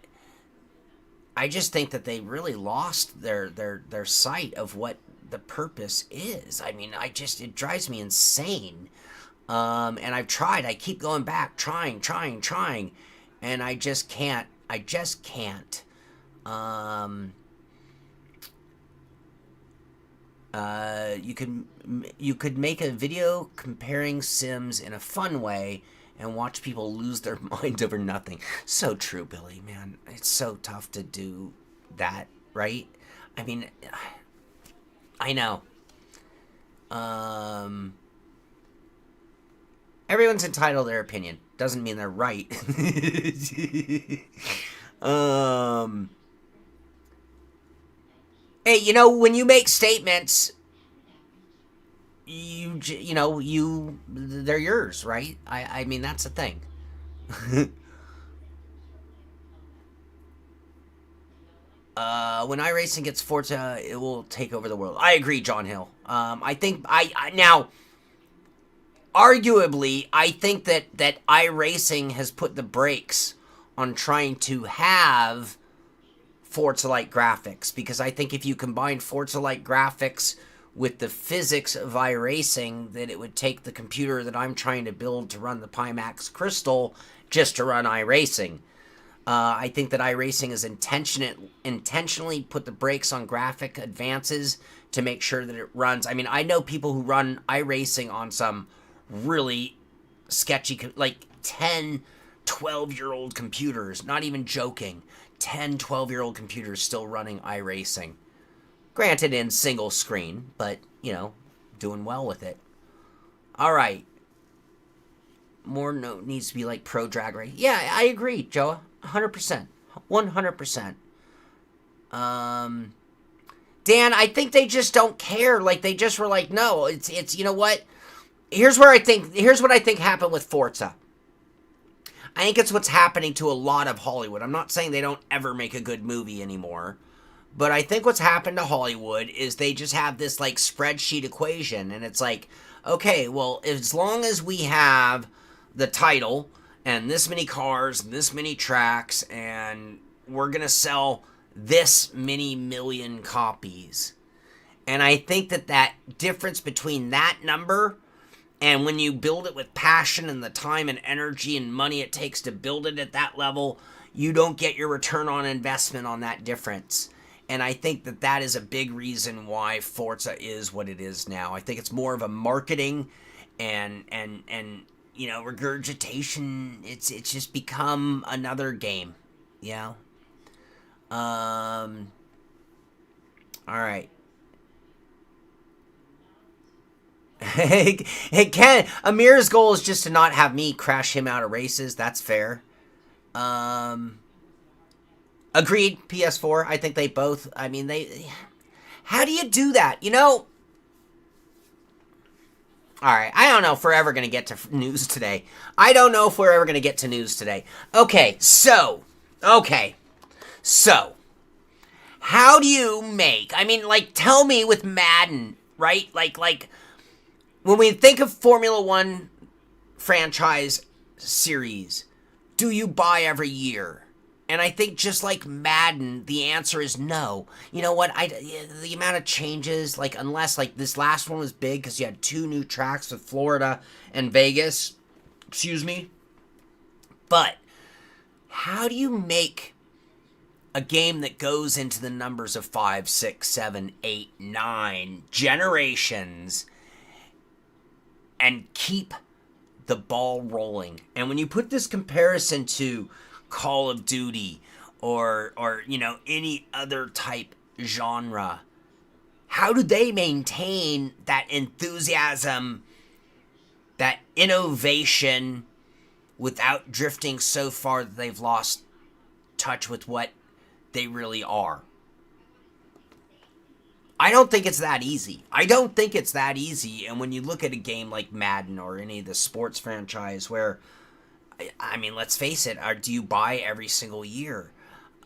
I just think that they really lost their sight of what the purpose is. I mean, it drives me insane. And I've tried. I keep going back, trying, and I just can't. You could make a video comparing Sims in a fun way and watch people lose their mind over nothing. So true, Billy, man. It's so tough to do that, right? I mean, I know. Everyone's entitled to their opinion. Doesn't mean they're right. Hey, you know, when you make statements, they're yours, right? I mean, that's the thing. When iRacing gets Forza, it will take over the world. I agree, John Hill. I think now, arguably, I think that iRacing has put the brakes on trying to have Forza-like graphics, because I think if you combine Forza-like graphics with the physics of iRacing, that it would take the computer that I'm trying to build to run the Pimax Crystal just to run iRacing. I think that iRacing has intentionally put the brakes on graphic advances to make sure that it runs. I mean, I know people who run iRacing on some really sketchy, like 10, 12-year-old computers, not even joking, 10, 12-year-old computers still running iRacing. Granted, in single screen, but, you know, doing well with it. All right. More note needs to be like pro drag race. Yeah, I agree, Joe. 100%. 100%. Dan, I think they just don't care. Like, they just were like, no, it's you know what? Here's what I think happened with Forza. I think it's what's happening to a lot of Hollywood. I'm not saying they don't ever make a good movie anymore. But I think what's happened to Hollywood is they just have this, like, spreadsheet equation. And it's like, okay, well, as long as we have the title and this many cars and this many tracks and we're going to sell this many million copies. And I think that difference between that number and when you build it with passion and the time and energy and money it takes to build it at that level, you don't get your return on investment on that difference. And I think that is a big reason why Forza is what it is now. I think it's more of a marketing and you know, regurgitation. It's just become another game. Yeah. All right. It can. Amir's goal is just to not have me crash him out of races. That's fair. Agreed. PS4. I think they both. I mean, they. How do you do that? You know. All right. I don't know if we're ever gonna get to news today. Okay. So. How do you make? I mean, like, tell me with Madden, right? Like. When we think of Formula One franchise series, do you buy every year? And I think just like Madden, the answer is no. You know what? The amount of changes, like unless like this last one was big because you had 2 new tracks with Florida and Vegas. Excuse me. But how do you make a game that goes into the numbers of 5, 6, 7, 8, 9 generations and keep the ball rolling? And when you put this comparison to Call of Duty or you know, any other type genre, how do they maintain that enthusiasm, that innovation, without drifting so far that they've lost touch with what they really are? I don't think it's that easy. And when you look at a game like Madden or any of the sports franchise where, I mean, let's face it, do you buy every single year?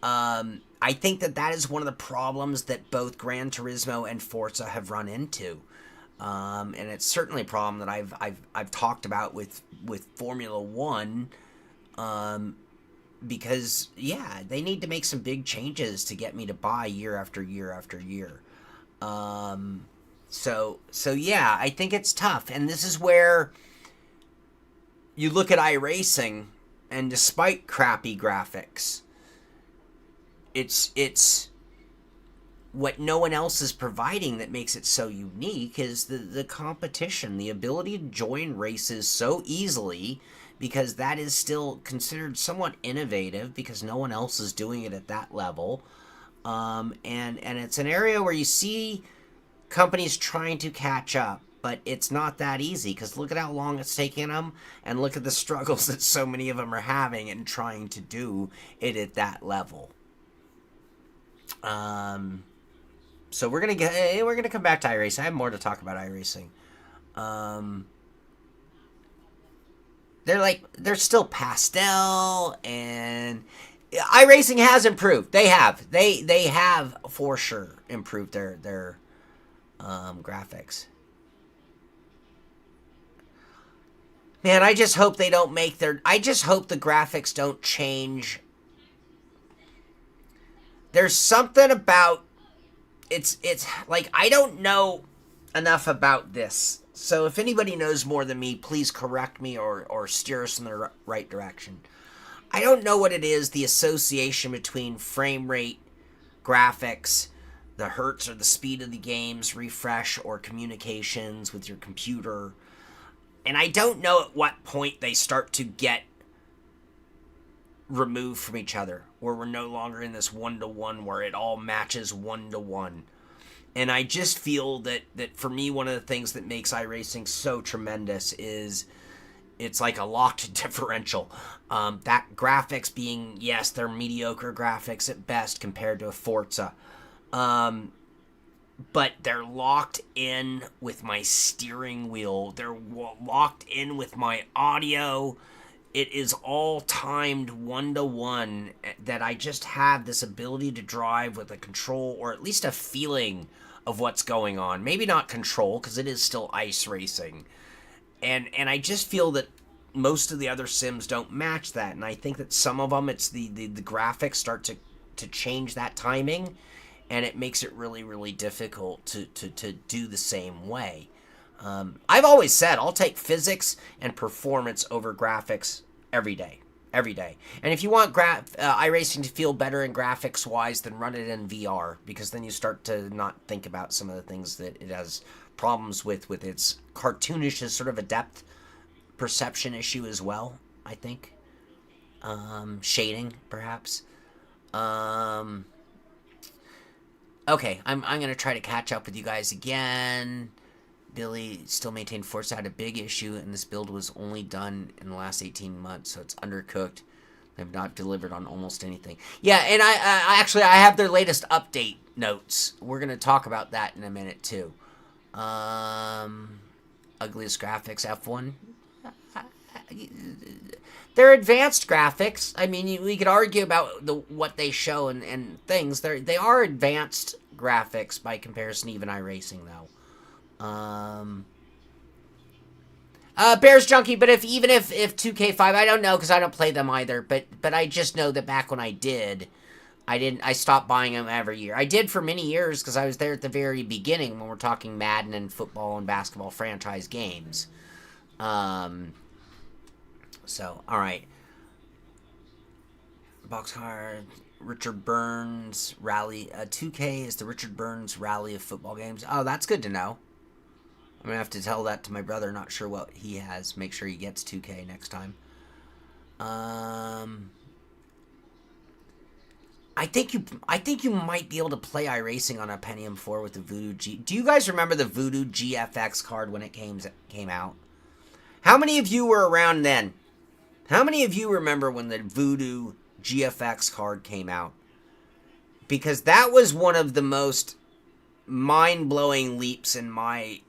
I think that is one of the problems that both Gran Turismo and Forza have run into. And it's certainly a problem that I've talked about with Formula One. Because, yeah, they need to make some big changes to get me to buy year after year after year. So yeah, I think it's tough. And this is where you look at iRacing, and despite crappy graphics, it's what no one else is providing that makes it so unique is the competition, the ability to join races so easily, because that is still considered somewhat innovative because no one else is doing it at that level. And it's an area where you see companies trying to catch up, but it's not that easy because look at how long it's taking them, and look at the struggles that so many of them are having and trying to do it at that level. So we're gonna come back to iRacing. I have more to talk about iRacing. They're still pastel, and iRacing has improved. They have for sure improved their graphics. Man, I just hope they don't make I just hope the graphics don't change. There's something about it's like I don't know enough about this. So if anybody knows more than me, please correct me or steer us in the right direction. I don't know what it is, the association between frame rate, graphics, the hertz or the speed of the game's refresh, or communications with your computer. And I don't know at what point they start to get removed from each other, where we're no longer in this one-to-one where it all matches one-to-one. And I just feel that for me, one of the things that makes iRacing so tremendous is it's like a locked differential. That graphics being, yes, they're mediocre graphics at best compared to a Forza. But they're locked in with my steering wheel. They're locked in with my audio. It is all timed one-to-one, that I just have this ability to drive with a control, or at least a feeling of what's going on. Maybe not control, because it is still ice racing. And I just feel that most of the other sims don't match that. And I think that some of them, it's the graphics start to change that timing, and it makes it really, really difficult to do the same way. I've always said I'll take physics and performance over graphics every day. And if you want iRacing to feel better in graphics wise, then run it in VR, because then you start to not think about some of the things that it has problems with its cartoonish, is sort of a depth perception issue as well, I think. Shading, perhaps. Okay, I'm gonna try to catch up with you guys again. Billy still maintained Forza had a big issue, and this build was only done in the last 18 months, so it's undercooked. They've not delivered on almost anything. Yeah, and I actually have their latest update notes. We're gonna talk about that in a minute too. Ugliest graphics F1. They're advanced graphics. I mean, we could argue about what they show and things. They are advanced graphics by comparison to even iRacing though. Bears Junkie, but even if 2K5, I don't know because I don't play them either. But I just know that back when I did, I stopped buying them every year. I did for many years because I was there at the very beginning when we're talking Madden and football and basketball franchise games. So all right, boxcar. Richard Burns Rally. 2K is the Richard Burns Rally of football games. Oh, that's good to know. I'm gonna have to tell that to my brother. Not sure what he has. Make sure he gets 2K next time. I think you might be able to play iRacing on a Pentium 4 with the Voodoo G. Do you guys remember the Voodoo GFX card when it came out? How many of you were around then? How many of you remember when the Voodoo GFX card came out? Because that was one of the most mind-blowing leaps in my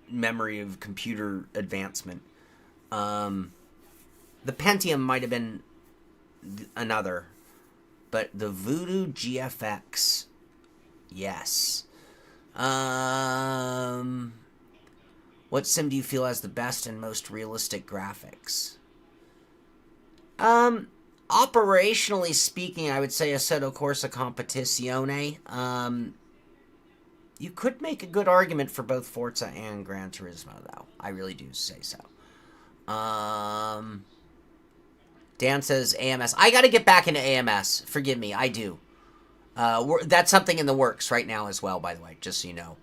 memory of computer advancement. The Pentium might have been another, but the Voodoo GFX, yes. What sim do you feel has the best and most realistic graphics? Operationally speaking, I would say Assetto Corsa Competizione. You could make a good argument for both Forza and Gran Turismo, though. I really do say so. Dan says AMS. I got to get back into AMS. Forgive me, I do. That's something in the works right now as well, by the way, just so you know.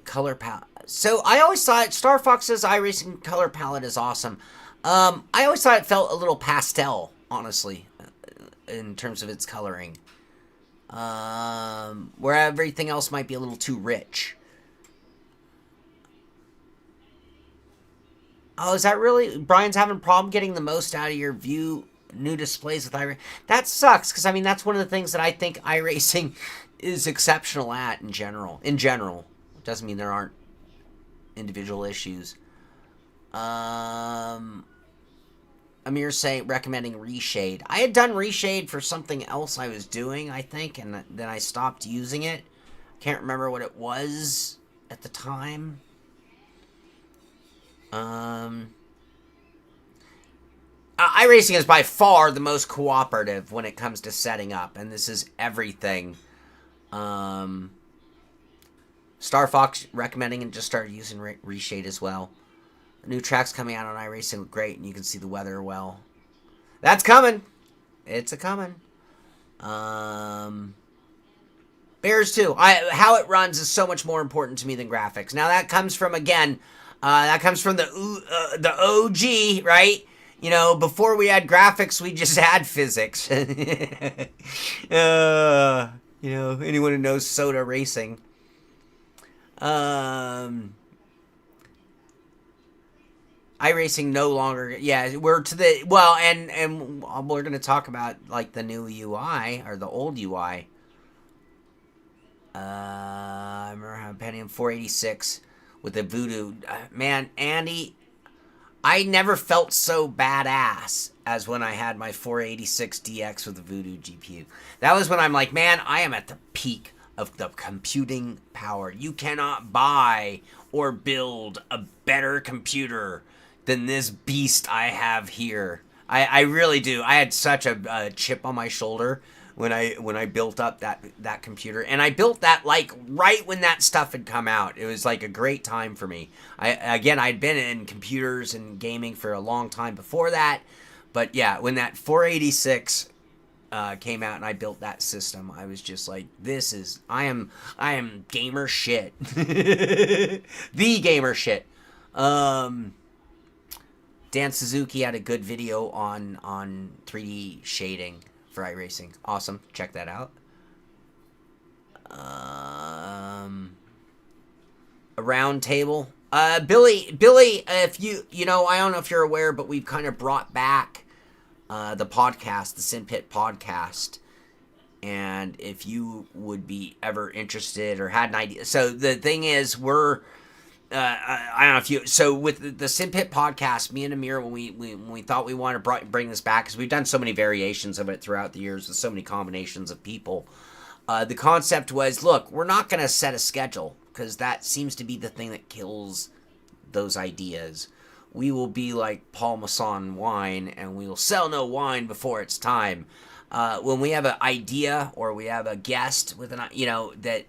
Color palette. So I always thought Star Fox's iRacing color palette is awesome. I always thought it felt a little pastel, honestly, in terms of its coloring. Where everything else might be a little too rich. Oh, is that really? Brian's having a problem getting the most out of your view new displays with iRacing. That sucks, because, I mean, that's one of the things that I think iRacing is exceptional at in general. In general. It doesn't mean there aren't individual issues. Amir's saying, recommending Reshade. I had done Reshade for something else I was doing, I think, and then I stopped using it. Can't remember what it was at the time. iRacing is by far the most cooperative when it comes to setting up, and this is everything. Star Fox recommending and just started using Reshade as well. New tracks coming out on iRacing look great, and you can see the weather well. That's coming. It's a-coming. Bears too. How it runs is so much more important to me than graphics. Now that comes from, again, that comes from the OG, right? You know, before we had graphics, we just had physics. You know, anyone who knows soda racing. iRacing no longer, yeah, we're to the, well, and we're going to talk about, like, the new UI, or the old UI. I remember having Pentium 486 with the Voodoo. Man, Andy, I never felt so badass as when I had my 486DX with the Voodoo GPU. That was when I'm like, man, I am at the peak of the computing power. You cannot buy or build a better computer than this beast I have here. I really do. I had such a chip on my shoulder when I built up that computer, and I built that like right when that stuff had come out. It was like a great time for me. I'd been in computers and gaming for a long time before that, but yeah, when that 486 came out and I built that system, I was just like, I am gamer shit. The gamer shit. Dan Suzuki had a good video on 3D shading for iRacing. Awesome. Check that out. A round table. Billy, if you know, I don't know if you're aware, but we've kind of brought back the podcast, the Sin Pit podcast. And if you would be ever interested or had an idea. So the thing is, we're, I don't know if you, so with the Sin Pit podcast, me and Amir, when we thought we wanted to bring this back, because we've done so many variations of it throughout the years with so many combinations of people. The concept was, look, we're not going to set a schedule, because that seems to be the thing that kills those ideas. We will be like Paul Masson wine, and we will sell no wine before it's time. When we have an idea or we have a guest with an, you know, that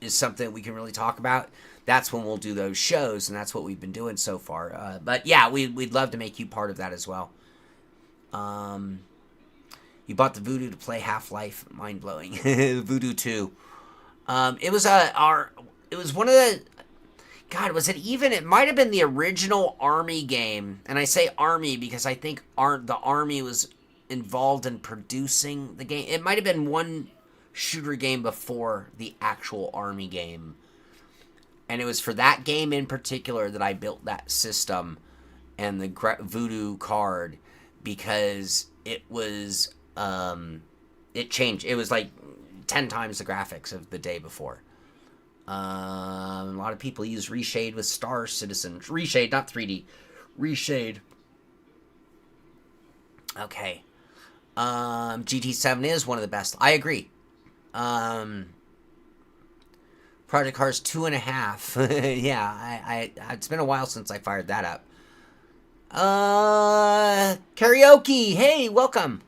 is something we can really talk about, that's when we'll do those shows, and that's what we've been doing so far. But yeah, we'd love to make you part of that as well. You bought the Voodoo to play Half-Life, mind blowing. Voodoo 2. It was one of the, God, was it even? It might have been the original Army game, and I say Army because I think the Army was involved in producing the game. It might have been one shooter game before the actual Army game, and it was for that game in particular that I built that system and the Voodoo card, because it was it changed. It was like 10 times the graphics of the day before. A lot of people use Reshade with Star Citizen. Reshade, not 3D. Reshade. Okay. GT7 is one of the best. I agree. Project Cars 2.5. Yeah, I it's been a while since I fired that up. Karaoke. Hey, welcome.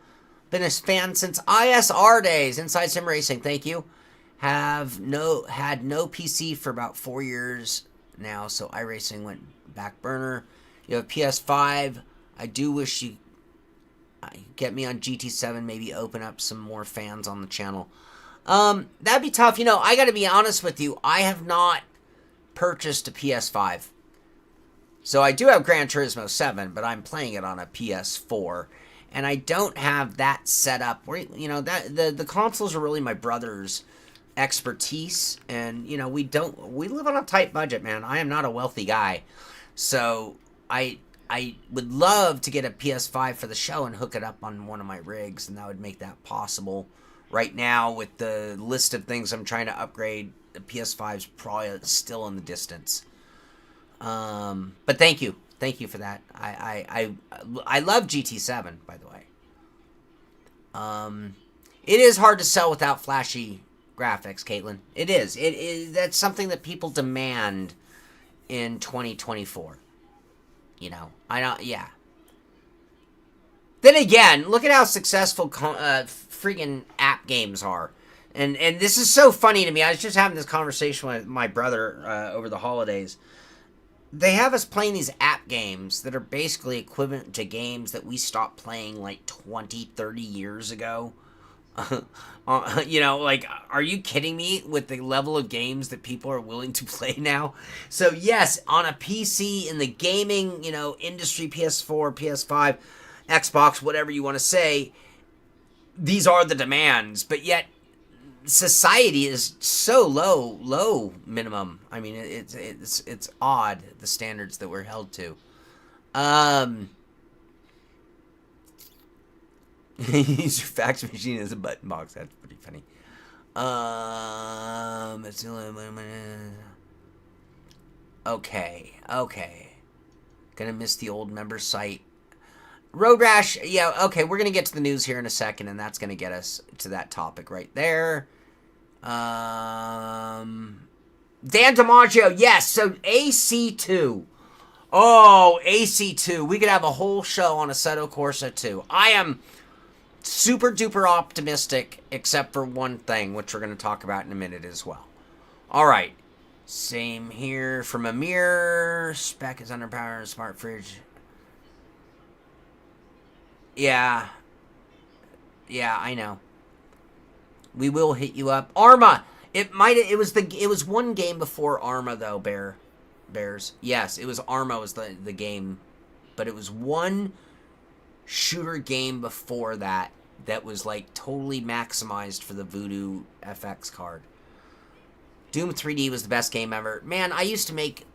Been a fan since ISR days. Inside Sim Racing. Thank you. Had no PC for about 4 years now, so iRacing went back burner. You have PS5. I do wish you get me on GT7, maybe open up some more fans on the channel. That'd be tough. You know, I gotta be honest with you. I have not purchased a PS5. So I do have Gran Turismo 7, but I'm playing it on a PS4. And I don't have that set up where, you know, that the consoles are really my brother's expertise. And, you know, we live on a tight budget, man. I am not a wealthy guy. So I would love to get a PS5 for the show and hook it up on one of my rigs, and that would make that possible. Right now, with the list of things I'm trying to upgrade, the PS5 is probably still in the distance. But thank you for that. I love GT7, by the way. It is hard to sell without flashy graphics, Caitlin. It is. That's something that people demand in 2024. You know, yeah. Then again, look at how successful freaking app games are. And this is so funny to me. I was just having this conversation with my brother over the holidays. They have us playing these app games that are basically equivalent to games that we stopped playing like 20, 30 years ago. You know, like, are you kidding me with the level of games that people are willing to play now? So yes, on a PC, in the gaming, you know, industry, PS4, PS5, Xbox, whatever you want to say, these are the demands, but yet society is so low minimum. I mean, it's odd, the standards that we're held to. Use your fax machine as a button box. That's pretty funny. Okay. Gonna miss the old member site. Road Rash, yeah, okay, we're gonna get to the news here in a second, and that's gonna get us to that topic right there. Dan DiMaggio, yes, so AC2. Oh, AC2. We could have a whole show on Assetto Corsa 2. I am super duper optimistic, except for one thing, which we're going to talk about in a minute as well. Alright. Same here from Amir. Spec is underpowered. Smart fridge. Yeah, I know. We will hit you up. Arma. It was one game before Arma though, Bears. Yes, it was Arma was the game but it was one shooter game before that was like totally maximized for the Voodoo FX card. Doom 3D was the best game ever. Man, I used to make...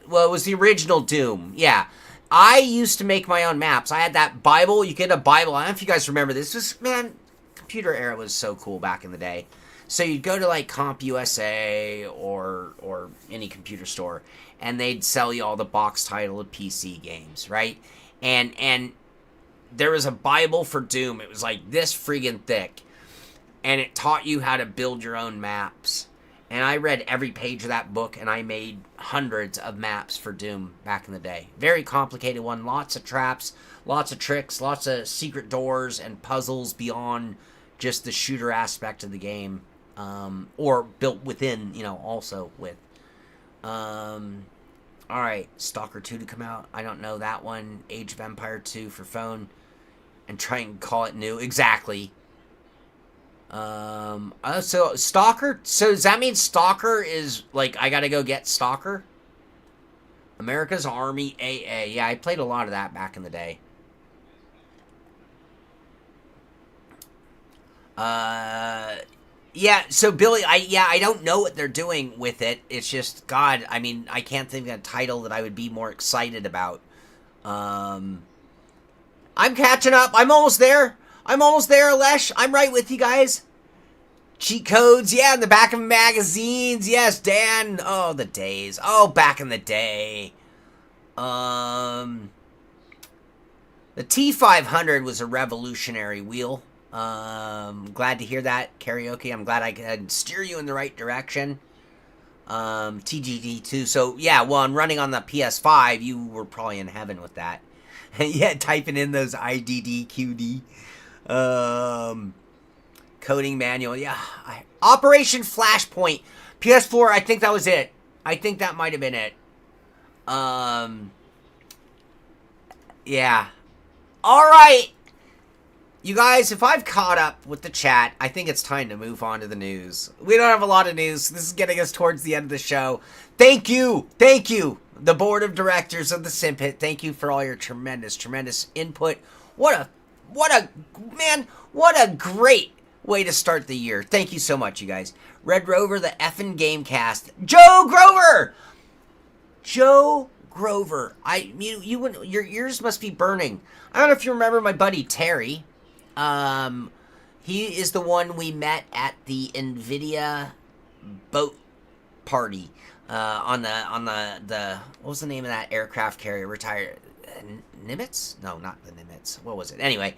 Well, it was the original Doom. Yeah. I used to make my own maps. I had that Bible. You get a Bible. I don't know if you guys remember this. Man, computer era was so cool back in the day. So you'd go to like CompUSA or any computer store, and they'd sell you all the box title of PC games, right? And there was a Bible for Doom. It was like this friggin' thick, and it taught you how to build your own maps. And I read every page of that book, and I made hundreds of maps for Doom back in the day. Very complicated one. Lots of traps, lots of tricks, lots of secret doors and puzzles beyond just the shooter aspect of the game. Or built within, also with. Alright, Stalker 2 to come out. I don't know that one. Age of Empire 2 for phone. And try and call it new. Exactly. So Stalker, so does that mean Stalker is, like, I gotta go get Stalker? America's Army AA. Yeah, I played a lot of that back in the day. Yeah, so Billy, I don't know what they're doing with it. It's just, God, I mean, I can't think of a title that I would be more excited about. I'm catching up. I'm almost there. Lesh. I'm right with you guys. Cheat codes, yeah, in the back of magazines. Yes, Dan. Oh, the days. Oh, back in the day. The T500 was a revolutionary wheel. Glad to hear that, Karaoke. I'm glad I could steer you in the right direction. TGD2. So, yeah, well, I'm running on the PS5. You were probably in heaven with that. Yeah, typing in those IDDQD. Coding manual. Yeah. Operation Flashpoint. PS4, I think that was it. I think that might have been it. Yeah. Alright. You guys, if I've caught up with the chat, I think it's time to move on to the news. We don't have a lot of news. This is getting us towards the end of the show. Thank you. Thank you. The board of directors of the Sim Pit. Thank you for all your tremendous input. What a great way to start the year. Thank you so much, you guys. Red Rover, the effing Gamecast. Joe Grover! Joe Grover. Your ears must be burning. I don't know if you remember my buddy Terry. He is the one we met at the NVIDIA boat party. On the what was the name of that aircraft carrier? Retired Nimitz? No, not the Nimitz. What was it? Anyway,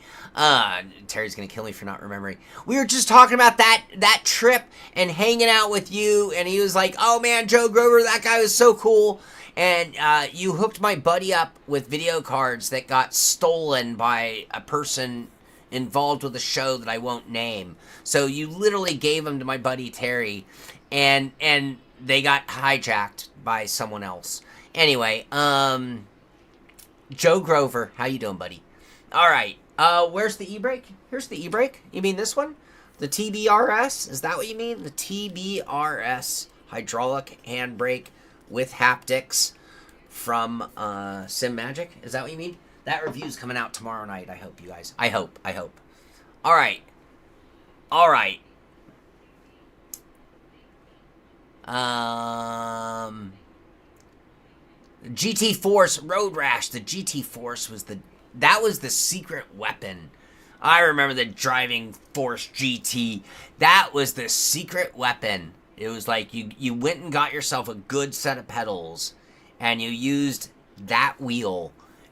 Terry's gonna kill me for not remembering. We were just talking about that trip and hanging out with you, and he was like, "Oh man, Joe Grover, that guy was so cool." And you hooked my buddy up with video cards that got stolen by a person involved with a show that I won't name. So you literally gave them to my buddy Terry, and they got hijacked by someone else. Anyway, Joe Grover, how you doing, buddy? All right, where's the e-brake? Here's the e-brake. You mean this one? The TBRS? Is that what you mean? The TBRS hydraulic handbrake with haptics from Sim Magic? Is that what you mean? That review's coming out tomorrow night. I hope, you guys. I hope. All right. GT Force Road Rash. The GT Force was the secret weapon. I remember the Driving Force GT. That was the secret weapon. It was like you went and got yourself a good set of pedals, and you used that wheel,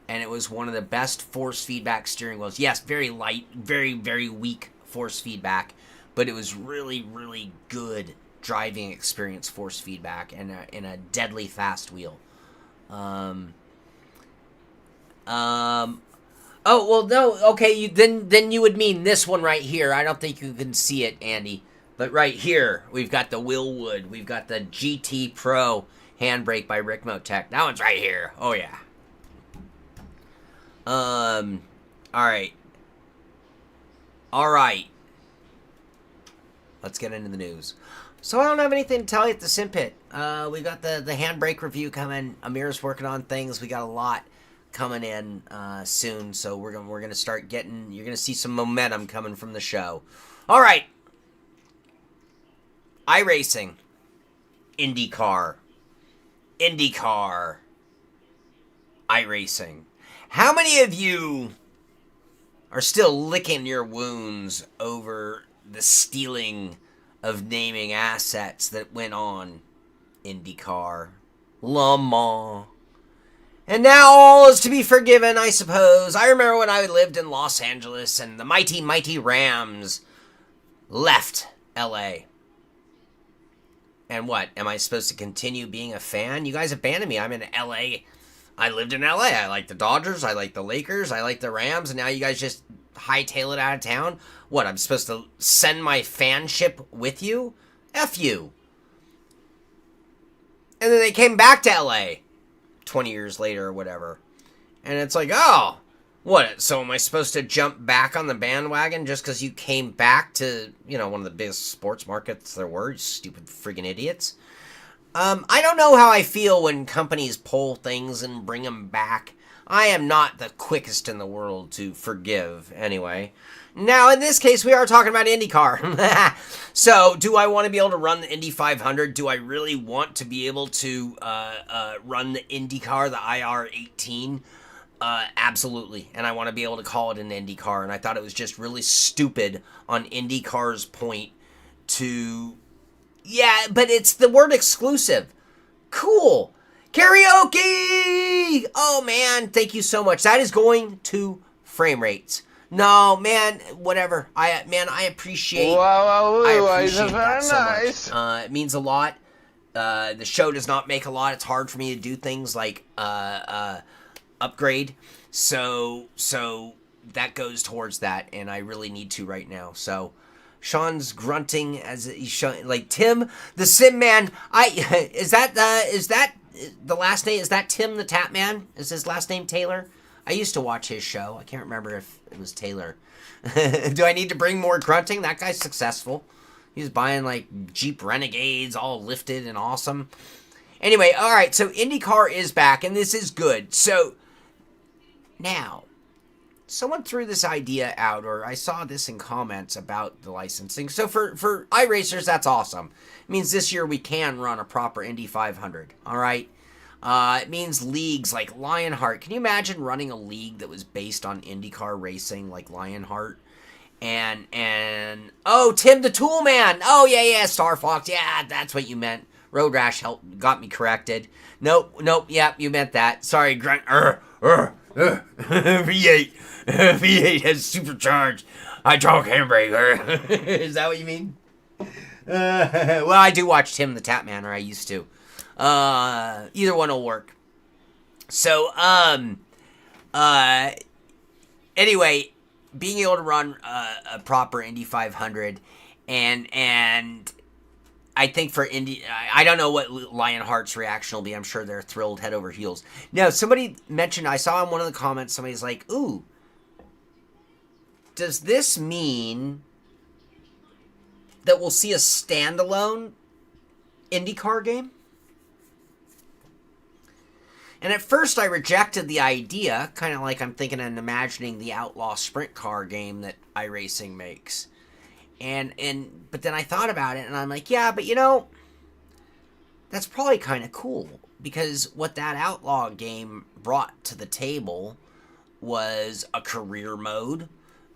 and it was one of the best force feedback steering wheels. Yes, very light, very, very weak force feedback, but it was really, really good driving experience force feedback and in a deadly fast wheel. Oh well, no. Okay, then you would mean this one right here. I don't think you can see it, Andy, but right here we've got the Willwood. We've got the GT Pro handbrake by Rick Motec. That one's right here. Oh yeah. All right. Let's get into the news. So I don't have anything to tell you at the Sim Pit. We got the handbrake review coming. Amir's working on things. We got a lot coming in soon, so we're gonna start getting. You're gonna see some momentum coming from the show. All right, iRacing, IndyCar, iRacing. How many of you are still licking your wounds over the stealing of naming assets that went on IndyCar, Le Mans? And now all is to be forgiven, I suppose. I remember when I lived in Los Angeles and the mighty, mighty Rams left LA. And what? Am I supposed to continue being a fan? You guys abandoned me. I'm in LA. I lived in LA. I like the Dodgers. I like the Lakers. I like the Rams. And now you guys just hightail it out of town? What, I'm supposed to send my fanship with you? F you. And then they came back to LA 20 years later or whatever. And it's like, oh, what? So am I supposed to jump back on the bandwagon just because you came back to, one of the biggest sports markets there were, you stupid friggin' idiots? I don't know how I feel when companies pull things and bring them back. I am not the quickest in the world to forgive, anyway. Now, in this case, we are talking about IndyCar. So, do I want to be able to run the Indy 500? Do I really want to be able to run the IndyCar, the IR-18? Absolutely. And I want to be able to call it an IndyCar. And I thought it was just really stupid on IndyCar's point to... Yeah, but it's the word exclusive. Cool. Karaoke! Oh, man, thank you so much. That is going to frame rates. No, man, whatever. I appreciate. Wow, I appreciate that very so nice. much. It means a lot. The show does not make a lot. It's hard for me to do things like upgrade. So that goes towards that, and I really need to right now. So Sean's grunting as he's showing, like, Tim the Sim Man. Is that the last name? Is that Tim the Tap Man? Is his last name Taylor? I used to watch his show. I can't remember if it was Taylor. Do I need to bring more grunting? That guy's successful. He's buying, like, Jeep Renegades, all lifted and awesome. Anyway, all right, so IndyCar is back, and this is good. So, now, someone threw this idea out, or I saw this in comments about the licensing. So, for iRacers, that's awesome. It means this year we can run a proper Indy 500, all right? It means leagues like Lionheart. Can you imagine running a league that was based on IndyCar racing like Lionheart? And oh, Tim the Tool Man. Oh, yeah, Star Fox. Yeah, that's what you meant. Road Rash got me corrected. Nope, yeah, you meant that. Sorry, Grunt. V8. V8 has supercharged hydraulic handbrake. Is that what you mean? Well, I do watch Tim the Tap Man, or I used to. Either one will work. So, anyway, being able to run a proper Indy 500, and I think for Indy, I don't know what Lionheart's reaction will be. I'm sure they're thrilled head over heels. Now, somebody mentioned, I saw in one of the comments, somebody's like, ooh, does this mean that we'll see a standalone IndyCar game? And at first I rejected the idea, kind of like I'm thinking and imagining the Outlaw Sprint Car game that iRacing makes. But then I thought about it and I'm like, yeah, but that's probably kind of cool, because what that Outlaw game brought to the table was a career mode.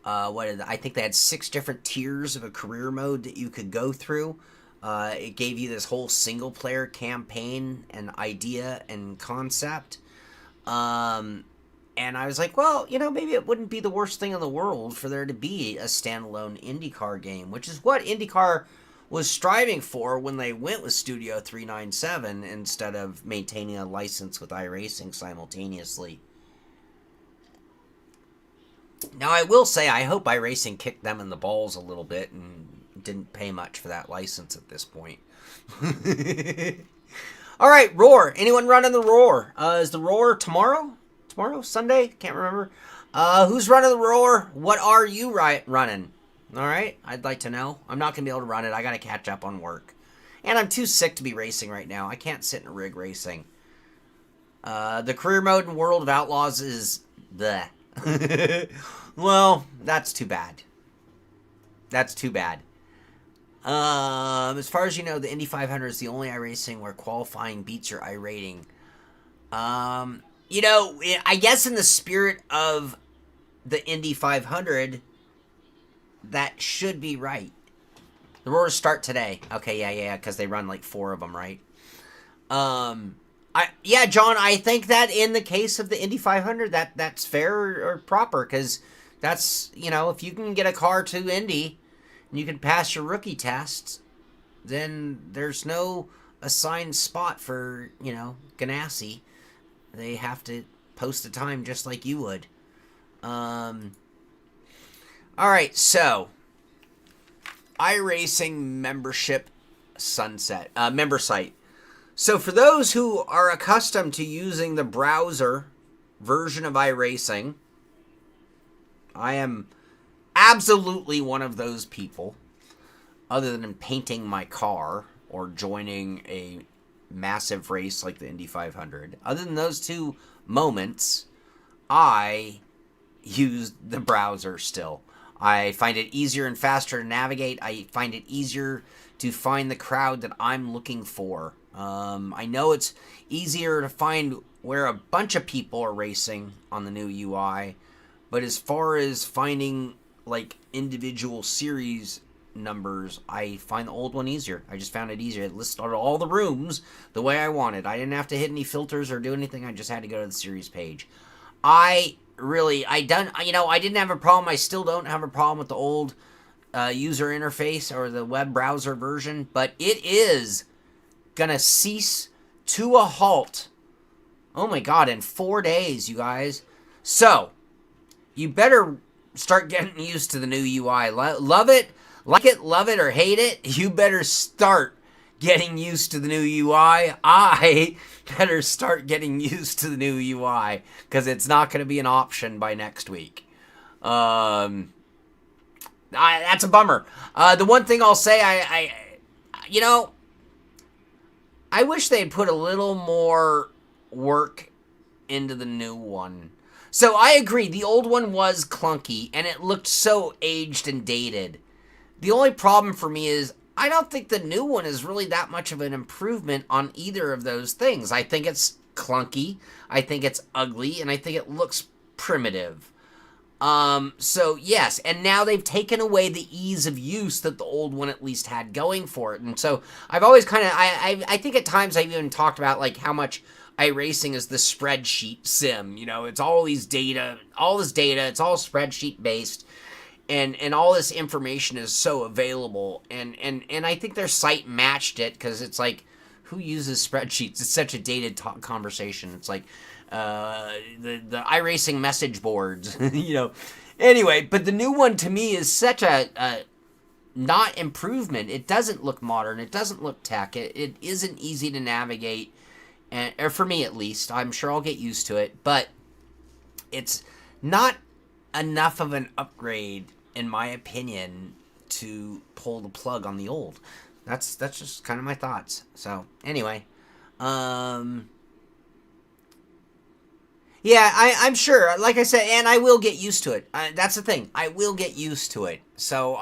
I think they had 6 different tiers of a career mode that you could go through. It gave you this whole single-player campaign and idea and concept. And I was like, well, maybe it wouldn't be the worst thing in the world for there to be a standalone IndyCar game, which is what IndyCar was striving for when they went with Studio 397 instead of maintaining a license with iRacing simultaneously. Now, I will say, I hope iRacing kicked them in the balls a little bit and didn't pay much for that license at this point. All right, Roar. Anyone running the Roar? Is the Roar tomorrow? Tomorrow? Sunday? Can't remember. Who's running the Roar? What are you running? All right, I'd like to know. I'm not going to be able to run it. I got to catch up on work. And I'm too sick to be racing right now. I can't sit in a rig racing. The career mode in World of Outlaws is the. Well, that's too bad. That's too bad. As far as you know, the Indy 500 is the only iRacing where qualifying beats your iRating. I guess in the spirit of the Indy 500, that should be right. The Roars start today. Okay, yeah, because they run like 4 of them, right? John, I think that in the case of the Indy 500, that's fair or proper, because that's, if you can get a car to Indy and you can pass your rookie tests, then there's no assigned spot for, Ganassi. They have to post a time just like you would. All right, so iRacing membership sunset, member site. So for those who are accustomed to using the browser version of iRacing, I am absolutely one of those people, other than painting my car or joining a massive race like the Indy 500. Other than those 2 moments, I use the browser still. I find it easier and faster to navigate. I find it easier to find the crowd that I'm looking for. I know it's easier to find where a bunch of people are racing on the new UI, but as far as finding like individual series numbers, I find the old one easier. I just found it easier. It listed all the rooms the way I wanted. I didn't have to hit any filters or do anything. I just had to go to the series page. I didn't have a problem. I still don't have a problem with the old user interface or the web browser version, but it is gonna cease to a halt. Oh my god, in 4 days, you guys. So, you better start getting used to the new UI. Love it, love it, or hate it. You better start getting used to the new UI. I better start getting used to the new UI, because it's not going to be an option by next week. That's a bummer. The one thing I'll say, I wish they'd put a little more work into the new one. So I agree, the old one was clunky, and it looked so aged and dated. The only problem for me is, I don't think the new one is really that much of an improvement on either of those things. I think it's clunky, I think it's ugly, and I think it looks primitive. So yes, and now they've taken away the ease of use that the old one at least had going for it. And so I've always kind of, I think at times I've even talked about like how much iRacing is the spreadsheet sim. It's all this data, it's all spreadsheet based. And all this information is so available, and I think their site matched it, because it's like, who uses spreadsheets? It's such a dated conversation. It's like the iRacing message boards, Anyway, but the new one to me is such a not improvement. It doesn't look modern. It doesn't look tech. It isn't easy to navigate, or for me at least. I'm sure I'll get used to it, but it's not enough of an upgrade, in my opinion, to pull the plug on the old. That's just kind of my thoughts. So anyway, I'm sure, like I said, and I will get used to it. That's the thing, I will get used to it. So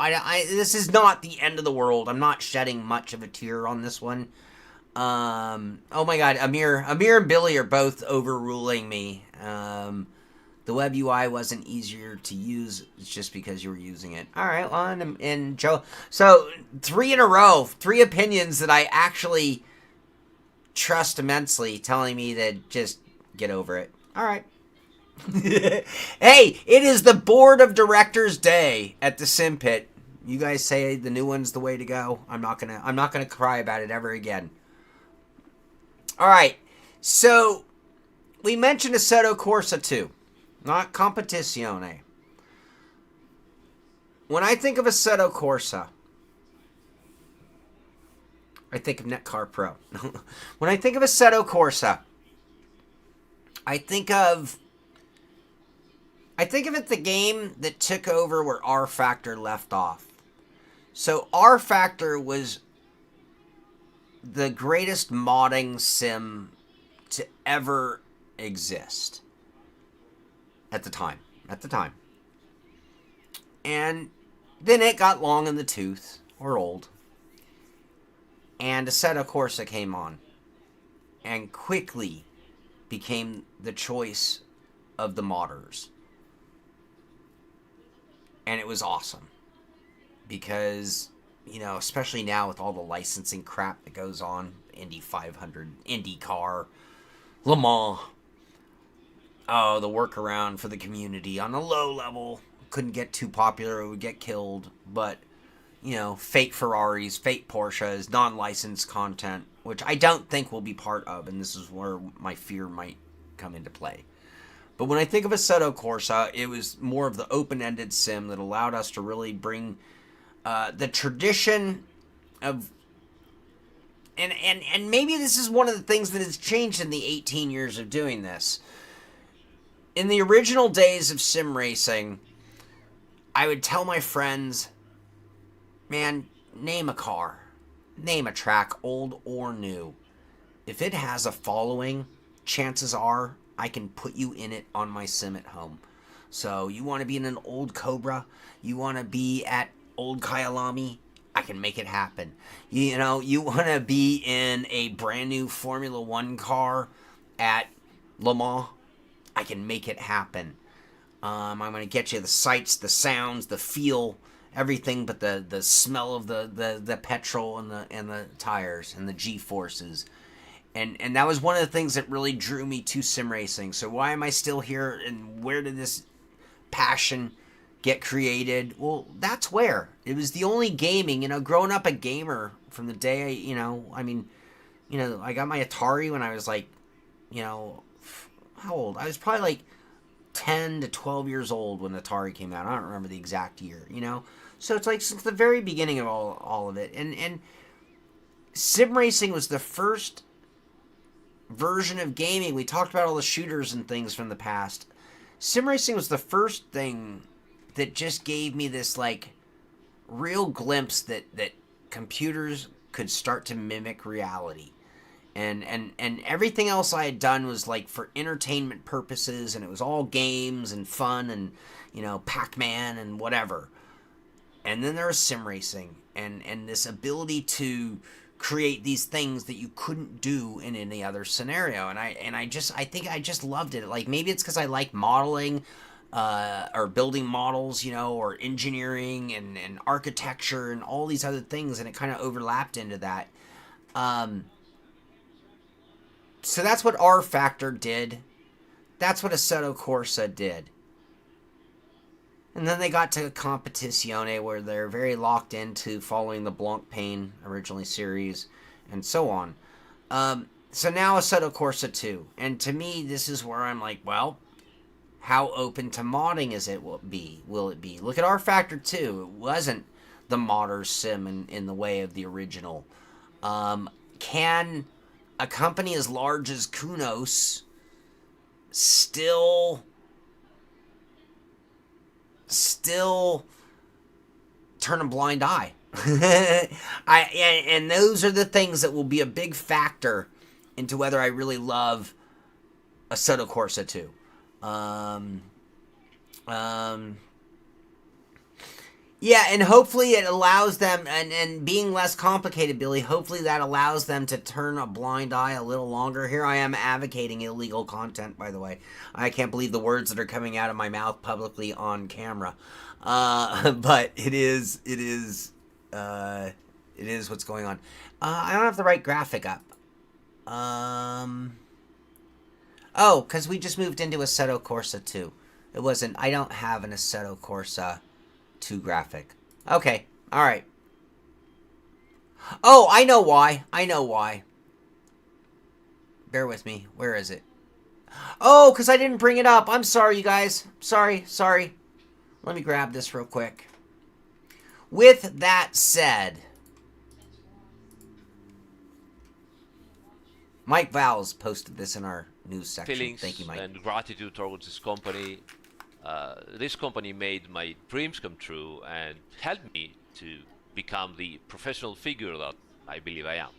this is not the end of the world. I'm not shedding much of a tear on this one. Oh my god, Amir and Billy are both overruling me. The web UI wasn't easier to use. It's just because you were using it. All right, well, and Joe. So 3 in a row, 3 opinions that I actually trust immensely, telling me that just get over it. All right. Hey, it is the Board of Directors Day at the Sim Pit. You guys say the new one's the way to go. I'm not gonna cry about it ever again. All right. So we mentioned Assetto Corsa 2. Not Competizione. When I think of Assetto Corsa, I think of Netcar Pro. When I think of Assetto Corsa, I think of it the game that took over where R Factor left off. So R Factor was the greatest modding sim to ever exist at the time. And then it got long in the tooth, or old, and Assetto Corsa came on, and quickly became the choice of the modders. And it was awesome, because, you know, especially now with all the licensing crap that goes on, Indy 500, IndyCar, Le Mans, oh, the workaround for the community on a low level, couldn't get too popular, it would get killed, but, you know, fake Ferraris, fake Porsches, non-licensed content, which I don't think we'll be part of, and this is where my fear might come into play. But when I think of Assetto Corsa, it was more of the open-ended sim that allowed us to really bring the tradition of... And maybe this is one of the things that has changed in the 18 years of doing this. In the original days of sim racing, I would tell my friends, man, name a car, name a track, old or new. If it has a following, chances are I can put you in it on my sim at home. So you want to be in an old Cobra, you want to be at old Kyalami, I can make it happen. You know, you want to be in a brand new Formula One car at Le Mans, I can make it happen. I'm going to get you the sights, the sounds, the feel, everything but the smell of the petrol and the tires and the G-forces. And that was one of the things that really drew me to sim racing. So why am I still here, and where did this passion get created? Well, that's where. It was the only gaming, you know, growing up a gamer from the day, I got my Atari when I was like, you know, how old? I was probably like 10 to 12 years old when Atari came out. I don't remember the exact year, you know? So it's like since the very beginning of all of it. And sim racing was the first version of gaming. We talked about all the shooters and things from the past. Sim racing was the first thing that just gave me this, like, real glimpse that computers could start to mimic reality. And everything else I had done was like for entertainment purposes, and it was all games and fun and, you know, Pac-Man and whatever. And then there was sim racing and this ability to create these things that you couldn't do in any other scenario. And I think I just loved it. Like, maybe it's because I like modeling, or building models, you know, or engineering and architecture and all these other things, and it kind of overlapped into that. So that's what R Factor did. That's what Assetto Corsa did. And then they got to Competizione, where they're very locked into following the Blancpain originally series, and so on. So now Assetto Corsa 2. And to me, this is where I'm like, well, how open to modding will it be? Look at R Factor 2. It wasn't the modder's sim in the way of the original. Can a company as large as Kunos still turn a blind eye? And those are the things that will be a big factor into whether I really love Assetto Corsa 2. Yeah, and hopefully it allows them, and being less complicated, Billy, hopefully that allows them to turn a blind eye a little longer. Here I am advocating illegal content, by the way. I can't believe the words that are coming out of my mouth publicly on camera. But it is what's going on. I don't have the right graphic up. Oh, because we just moved into Assetto Corsa 2. It wasn't, I don't have an Assetto Corsa 2 graphic. Okay, alright. Oh, I know why. Bear with me. Where is it? Oh, because I didn't bring it up. I'm sorry, you guys. Sorry. Let me grab this real quick. With that said, Mike Vowles posted this in our news section. Feelings. Thank you, Mike. And gratitude towards this company. This company made my dreams come true and helped me to become the professional figure that I believe I am.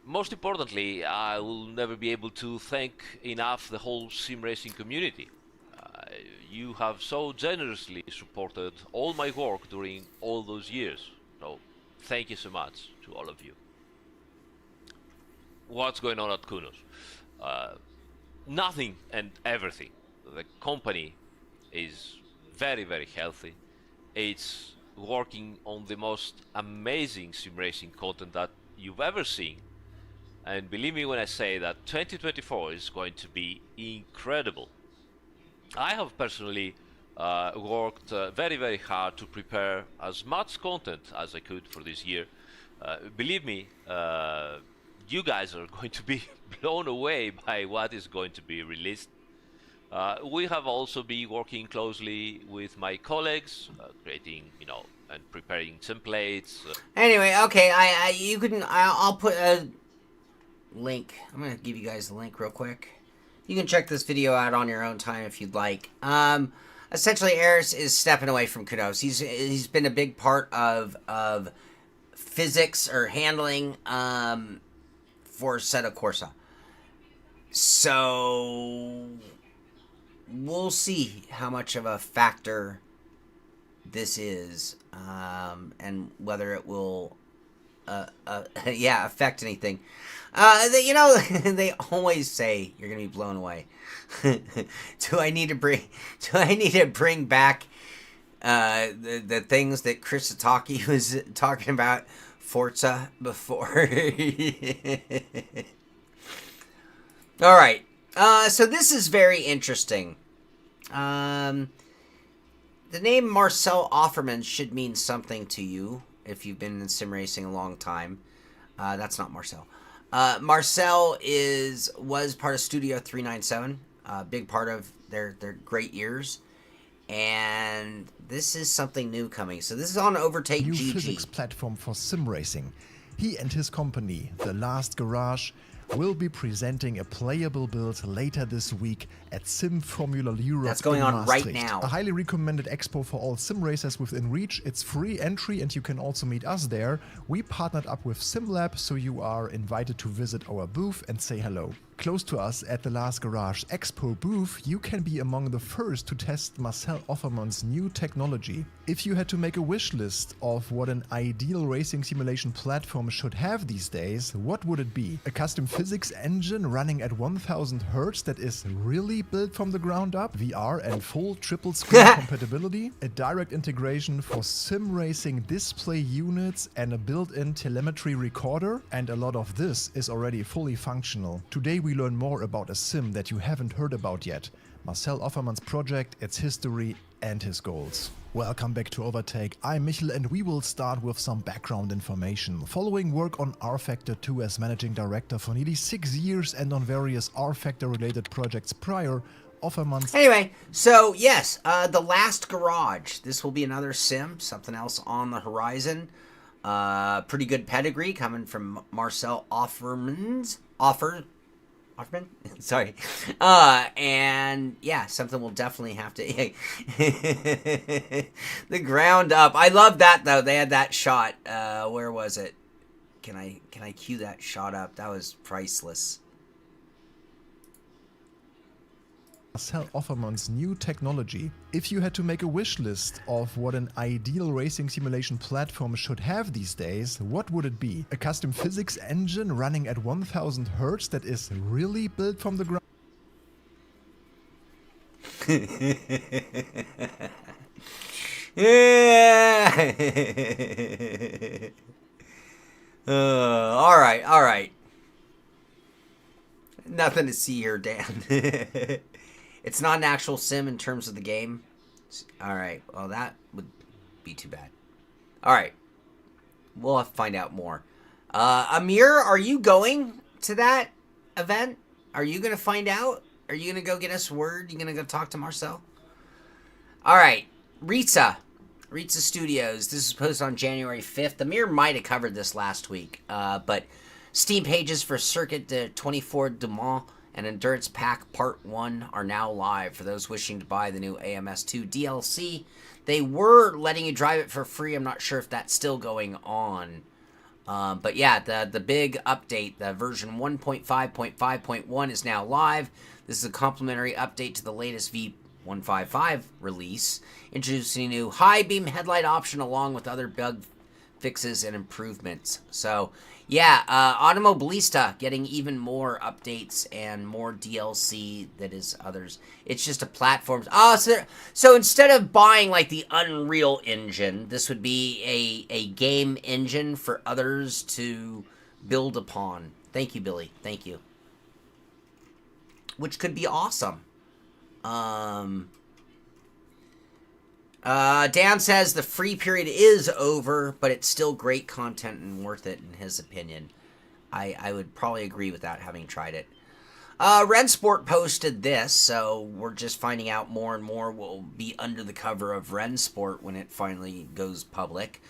most importantly, I will never be able to thank enough the whole sim racing community. Uh, you have so generously supported all my work during all those years. So thank you so much to all of you. What's going on at Kunos? Uh, Nothing and everything. The company is very, very healthy. It's working on the most amazing sim racing content that you've ever seen. And believe me when I say that 2024 is going to be incredible. I have personally worked very, very hard to prepare as much content as I could for this year. Believe me, you guys are going to be blown away by what is going to be released. We have also been working closely with my colleagues, creating, and preparing templates. Anyway, okay, I'll put a link. I'm gonna give you guys the link real quick. You can check this video out on your own time if you'd like. Essentially, Eris is stepping away from Kunos. He's been a big part of physics or handling for Assetto Corsa. So we'll see how much of a factor this is, and whether it will affect anything. They always say you're gonna be blown away. Do I need to bring back the things that Chris Sataki was talking about Forza before? All right. So this is very interesting. The name Marcel Offerman should mean something to you if you've been in sim racing a long time. That's not Marcel. Marcel was part of Studio 397, a big part of their great years. And this is something new coming. So this is on Overtake new GG. physics platform for sim racing. He and his company, The Last Garage, will be presenting a playable build later this week at Sim Formula Europe. That's going in on right Maastricht. now. A highly recommended expo for all sim racers within reach. It's free entry and you can also meet us there. We partnered up with SimLab, so you are invited to visit our booth and say hello. Close to us at the Last Garage Expo booth, you can be among the first to test Marcel Offerman's new technology. If you had to make a wish list of what an ideal racing simulation platform should have these days, what would it be? A custom physics engine running at 1000 Hz that is really built from the ground up? VR and full triple screen compatibility? A direct integration for sim racing display units and a built-in telemetry recorder? And a lot of this is already fully functional. Today we learn more about a sim that you haven't heard about yet. Marcel Offerman's project, its history and his goals. Welcome back to Overtake. I'm Michel and we will start with some background information. Following work on R-Factor 2 as managing director for nearly 6 years and on various R-Factor related projects prior, Offerman's... Anyway, so yes, The Last Garage. This will be another sim, something else on the horizon. Pretty good pedigree coming from Marcel Offerman? Sorry. And yeah, something we'll definitely have to... The ground up. I love that, though. They had that shot. Where was it? Can I cue that shot up? That was priceless. Marcel Offerman's new technology. If you had to make a wish list of what an ideal racing simulation platform should have these days, what would it be? A custom physics engine running at 1000 Hz that is really built from the ground? Yeah. All right. Nothing to see here, Dan. It's not an actual sim in terms of the game. All right. Well, that would be too bad. All right. We'll have to find out more. Amir, are you going to that event? Are you going to find out? Are you going to go get us word? You going to go talk to Marcel? All right. Ritza Studios. This is posted on January 5th. Amir might have covered this last week. But Steam pages for Circuit de 24 Du Mans and Endurance Pack Part 1 are now live for those wishing to buy the new AMS2 DLC. They were letting you drive it for free. I'm not sure if that's still going on. But yeah, the big update, the version 1.5.5.1 is now live. This is a complimentary update to the latest V155 release, introducing a new high beam headlight option along with other bug fixes and improvements. So yeah, Automobilista getting even more updates and more DLC that is others. It's just a platform. Oh, so instead of buying like the Unreal Engine, this would be a game engine for others to build upon. Thank you, Billy. Thank you. Which could be awesome. Dan says the free period is over, but it's still great content and worth it in his opinion. I would probably agree with that, having tried it. Rensport posted this, so we're just finding out more and more will be under the cover of Rensport when it finally goes public.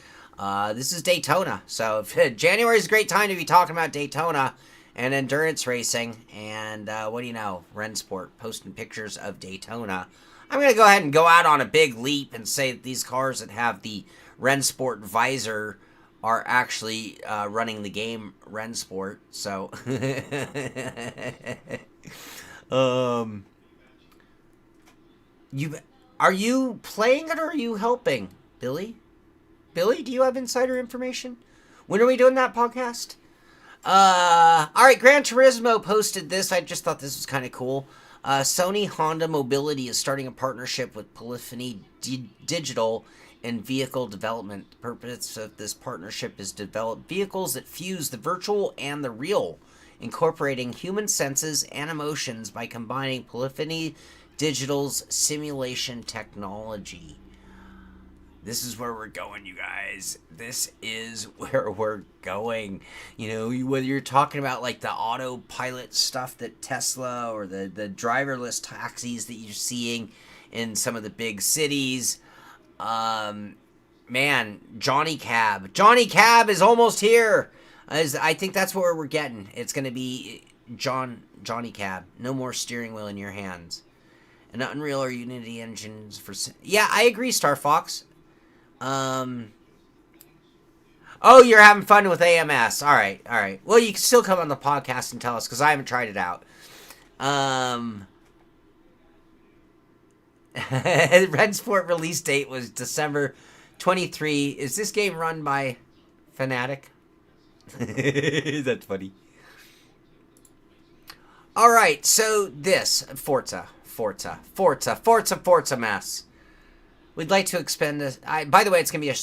This is Daytona, so January is a great time to be talking about Daytona and endurance racing, and what do you know, Rensport posting pictures of Daytona. I'm going to go ahead and go out on a big leap and say that these cars that have the Rensport visor are actually running the game Rensport. So, are you playing it or are you helping, Billy? Billy, do you have insider information? When are we doing that podcast? All right, Gran Turismo posted this. I just thought this was kind of cool. Sony Honda Mobility is starting a partnership with Polyphony Digital in vehicle development. The purpose of this partnership is to develop vehicles that fuse the virtual and the real, incorporating human senses and emotions by combining Polyphony Digital's simulation technology. This is where we're going, you guys. This is where we're going. You know, whether you're talking about like the autopilot stuff that Tesla or the driverless taxis that you're seeing in some of the big cities. Man, Johnny Cab. Johnny Cab is almost here. I think that's where we're getting. It's going to be Johnny Cab. No more steering wheel in your hands. And Unreal or Unity engines for... Yeah, I agree, Star Fox. Oh, you're having fun with AMS. All right. Well, you can still come on the podcast and tell us, because I haven't tried it out. Rensport release date was December 23. Is this game run by Fnatic? That's funny. All right, so this Forza mess. We'd like to expend this. By the way, it's going to be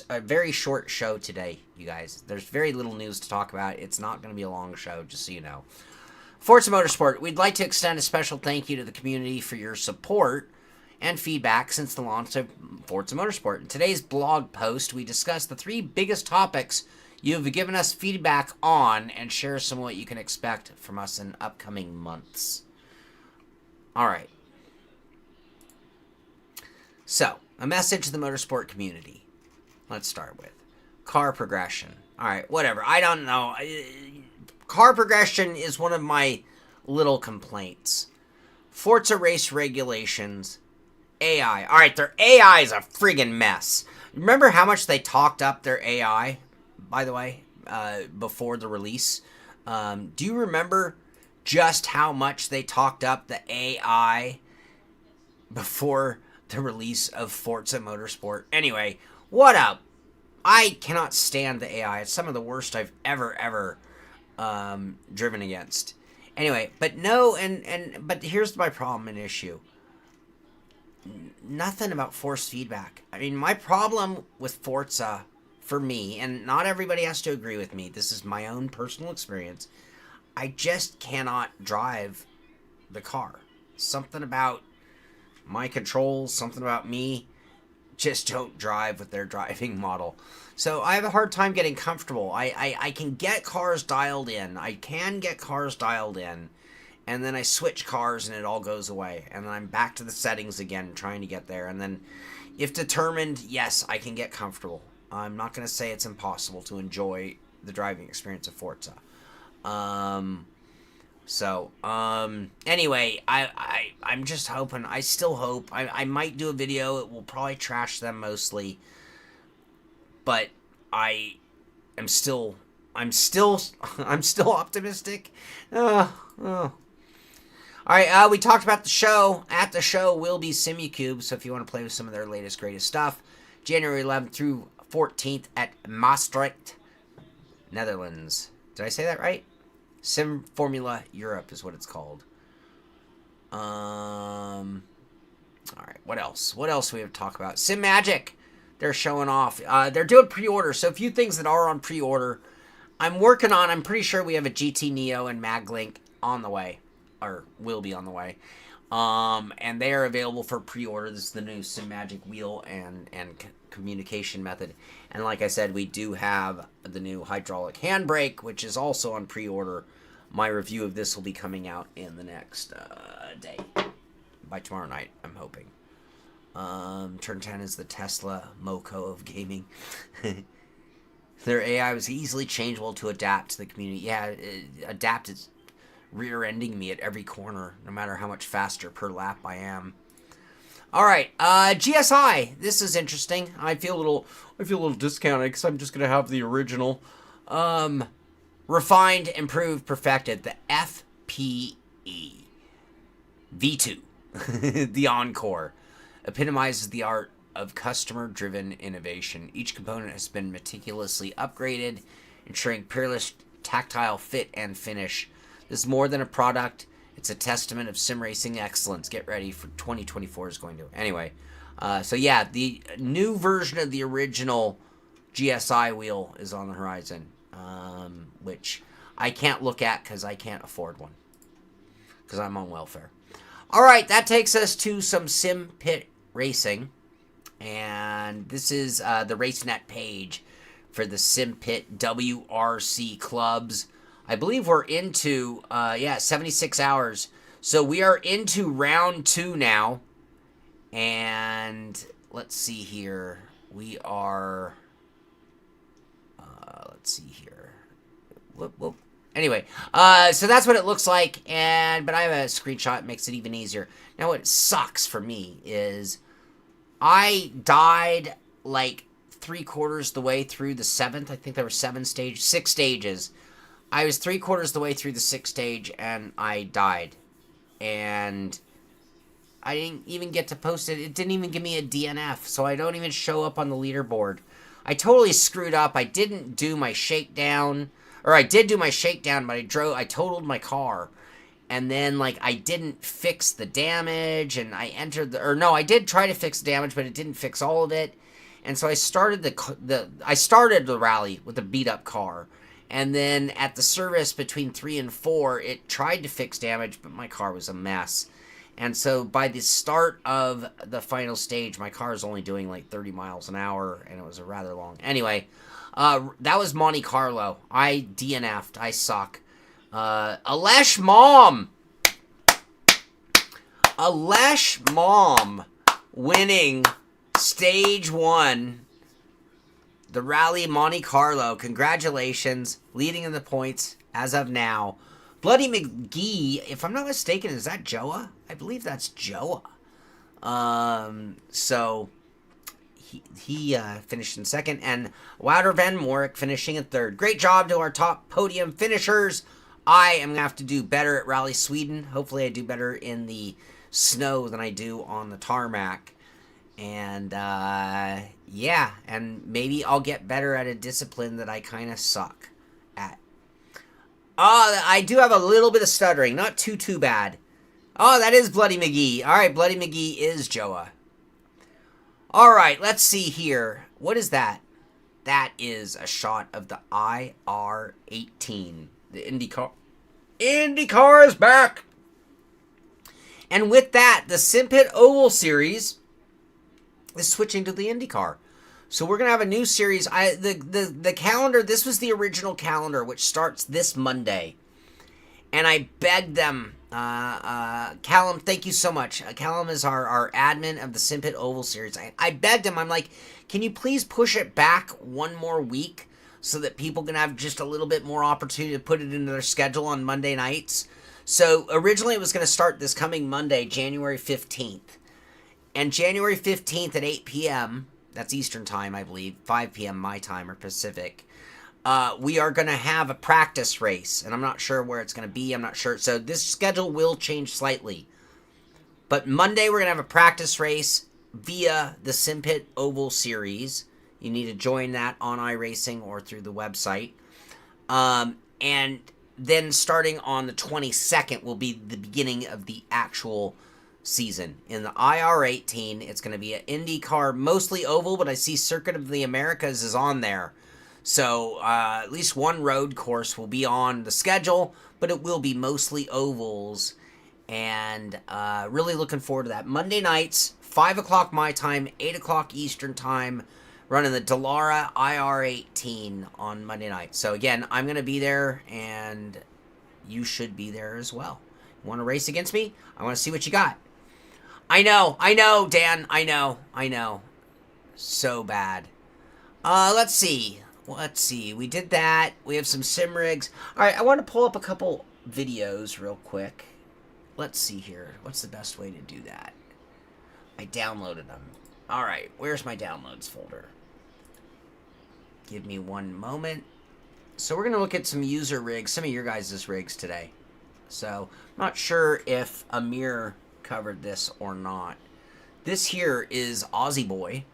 a very short show today, you guys. There's very little news to talk about. It's not going to be a long show, just so you know. Forza Motorsport, we'd like to extend a special thank you to the community for your support and feedback since the launch of Forza Motorsport. In today's blog post, we discuss the 3 biggest topics you have given us feedback on and share some of what you can expect from us in upcoming months. All right. So, a message to the motorsport community. Let's start with car progression. All right, whatever. I don't know. Car progression is one of my little complaints. Forza race regulations. AI. All right, their AI is a friggin' mess. Remember how much they talked up their AI, by the way, before the release? Do you remember just how much they talked up the AI before the release of Forza Motorsport? Anyway, what up? I cannot stand the AI. It's some of the worst I've ever driven against. Anyway, but no, but here's my problem and issue. Nothing about force feedback. I mean, my problem with Forza, for me, and not everybody has to agree with me, this is my own personal experience, I just cannot drive the car. Something about my controls, something about me, just don't drive with their driving model. So I have a hard time getting comfortable. I can get cars dialed in. And then I switch cars and it all goes away. And then I'm back to the settings again, trying to get there. And then, if determined, yes, I can get comfortable. I'm not going to say it's impossible to enjoy the driving experience of Forza. Anyway, I'm just hoping, I still hope, I might do a video, it will probably trash them mostly, but I I'm still optimistic. All right, we talked about the show. At the show will be Simucube, so if you want to play with some of their latest, greatest stuff, January 11th through 14th at Maastricht, Netherlands. Did I say that right? Sim Formula Europe is what it's called. All right, what else? What else do we have to talk about? Sim Magic, they're showing off. They're doing pre-order, so a few things that are on pre-order. I'm pretty sure we have a GT Neo and MagLink on the way, or will be on the way. And they are available for pre-order. This is the new Sim Magic wheel and communication method. And like I said, we do have the new hydraulic handbrake, which is also on pre-order. My review of this will be coming out in the next day. By tomorrow night, I'm hoping. Turn 10 is the Tesla Moco of gaming. Their AI was easily changeable to adapt to the community. Yeah, adapt is rear-ending me at every corner, no matter how much faster per lap I am. All right, GSI. This is interesting. I feel a little discounted because I'm just gonna have the original. Refined, improved, perfected. The FPE V2, the Encore, epitomizes the art of customer-driven innovation. Each component has been meticulously upgraded, ensuring peerless tactile fit and finish. This is more than a product. It's a testament of sim racing excellence. Get ready for 2024 is going to. Anyway, so yeah, the new version of the original GSI wheel is on the horizon, which I can't look at because I can't afford one because I'm on welfare. All right, that takes us to some Sim Pit Racing. And this is the RaceNet page for the Sim Pit WRC clubs. I believe we're into, 76 hours. So we are into round 2 now. And let's see here. We are, let's see here. Whoop. Anyway, so that's what it looks like. But I have a screenshot. It makes it even easier. Now what sucks for me is I died like 3/4 the way through the 7th. I think there were 6 stages. I was 3/4 the way through the 6th stage and I died. And I didn't even get to post it. It didn't even give me a DNF, so I don't even show up on the leaderboard. I totally screwed up. I didn't do my shakedown. Or I did do my shakedown, but I totaled my car. And then, like, I didn't fix the damage, and I entered I did try to fix the damage, but it didn't fix all of it. And so I started the rally with a beat-up car. And then at the service between 3 and 4, it tried to fix damage, but my car was a mess. And so by the start of the final stage, my car is only doing like 30 miles an hour, and it was a rather long. Anyway, that was Monte Carlo. I DNF'd. I suck. Alesh Mom winning stage 1, the Rally Monte Carlo. Congratulations, leading in the points as of now. Bloody McGee, if I'm not mistaken, is that Joa? I believe that's Joa. So he finished in 2nd, and Wouter Van Morik finishing in 3rd. Great job to our top podium finishers. I am going to have to do better at Rally Sweden. Hopefully I do better in the snow than I do on the tarmac. And, yeah, and maybe I'll get better at a discipline that I kind of suck at. I do have a little bit of stuttering. Not too bad. Oh, that is Bloody McGee. All right, Bloody McGee is Joa. All right, let's see here. What is that? That is a shot of the IR-18. The IndyCar. IndyCar is back! And with that, the SimPit Oval Series is switching to the IndyCar. So we're going to have a new series. The calendar, this was the original calendar, which starts this Monday. And I begged them, Callum, thank you so much. Callum is our admin of the SimPit Oval Series. I begged him, I'm like, can you please push it back one more week so that people can have just a little bit more opportunity to put it into their schedule on Monday nights? So originally it was going to start this coming Monday, January 15th. And January 15th at 8 p.m., that's Eastern time, I believe, 5 p.m. my time or Pacific, we are going to have a practice race, and I'm not sure where it's going to be. I'm not sure. So this schedule will change slightly. But Monday, we're going to have a practice race via the SimPit Oval Series. You need to join that on iRacing or through the website. And then starting on the 22nd will be the beginning of the actual season. In the IR18, it's going to be an IndyCar, mostly oval, but I see Circuit of the Americas is on there. So at least one road course will be on the schedule, but it will be mostly ovals. And really looking forward to that. Monday nights, 5 o'clock my time, 8 o'clock Eastern time, running the Dallara IR18 on Monday night. So again, I'm going to be there, and you should be there as well. You want to race against me? I want to see what you got. I know, Dan. I know. So bad. Let's see. We did that. We have some sim rigs. All right, I want to pull up a couple videos real quick. Let's see here. What's the best way to do that? I downloaded them. All right, where's my downloads folder? Give me one moment. So we're going to look at some user rigs, some of your guys' rigs today. So I'm not sure if Amir covered this or not. This here is Aussie Boy.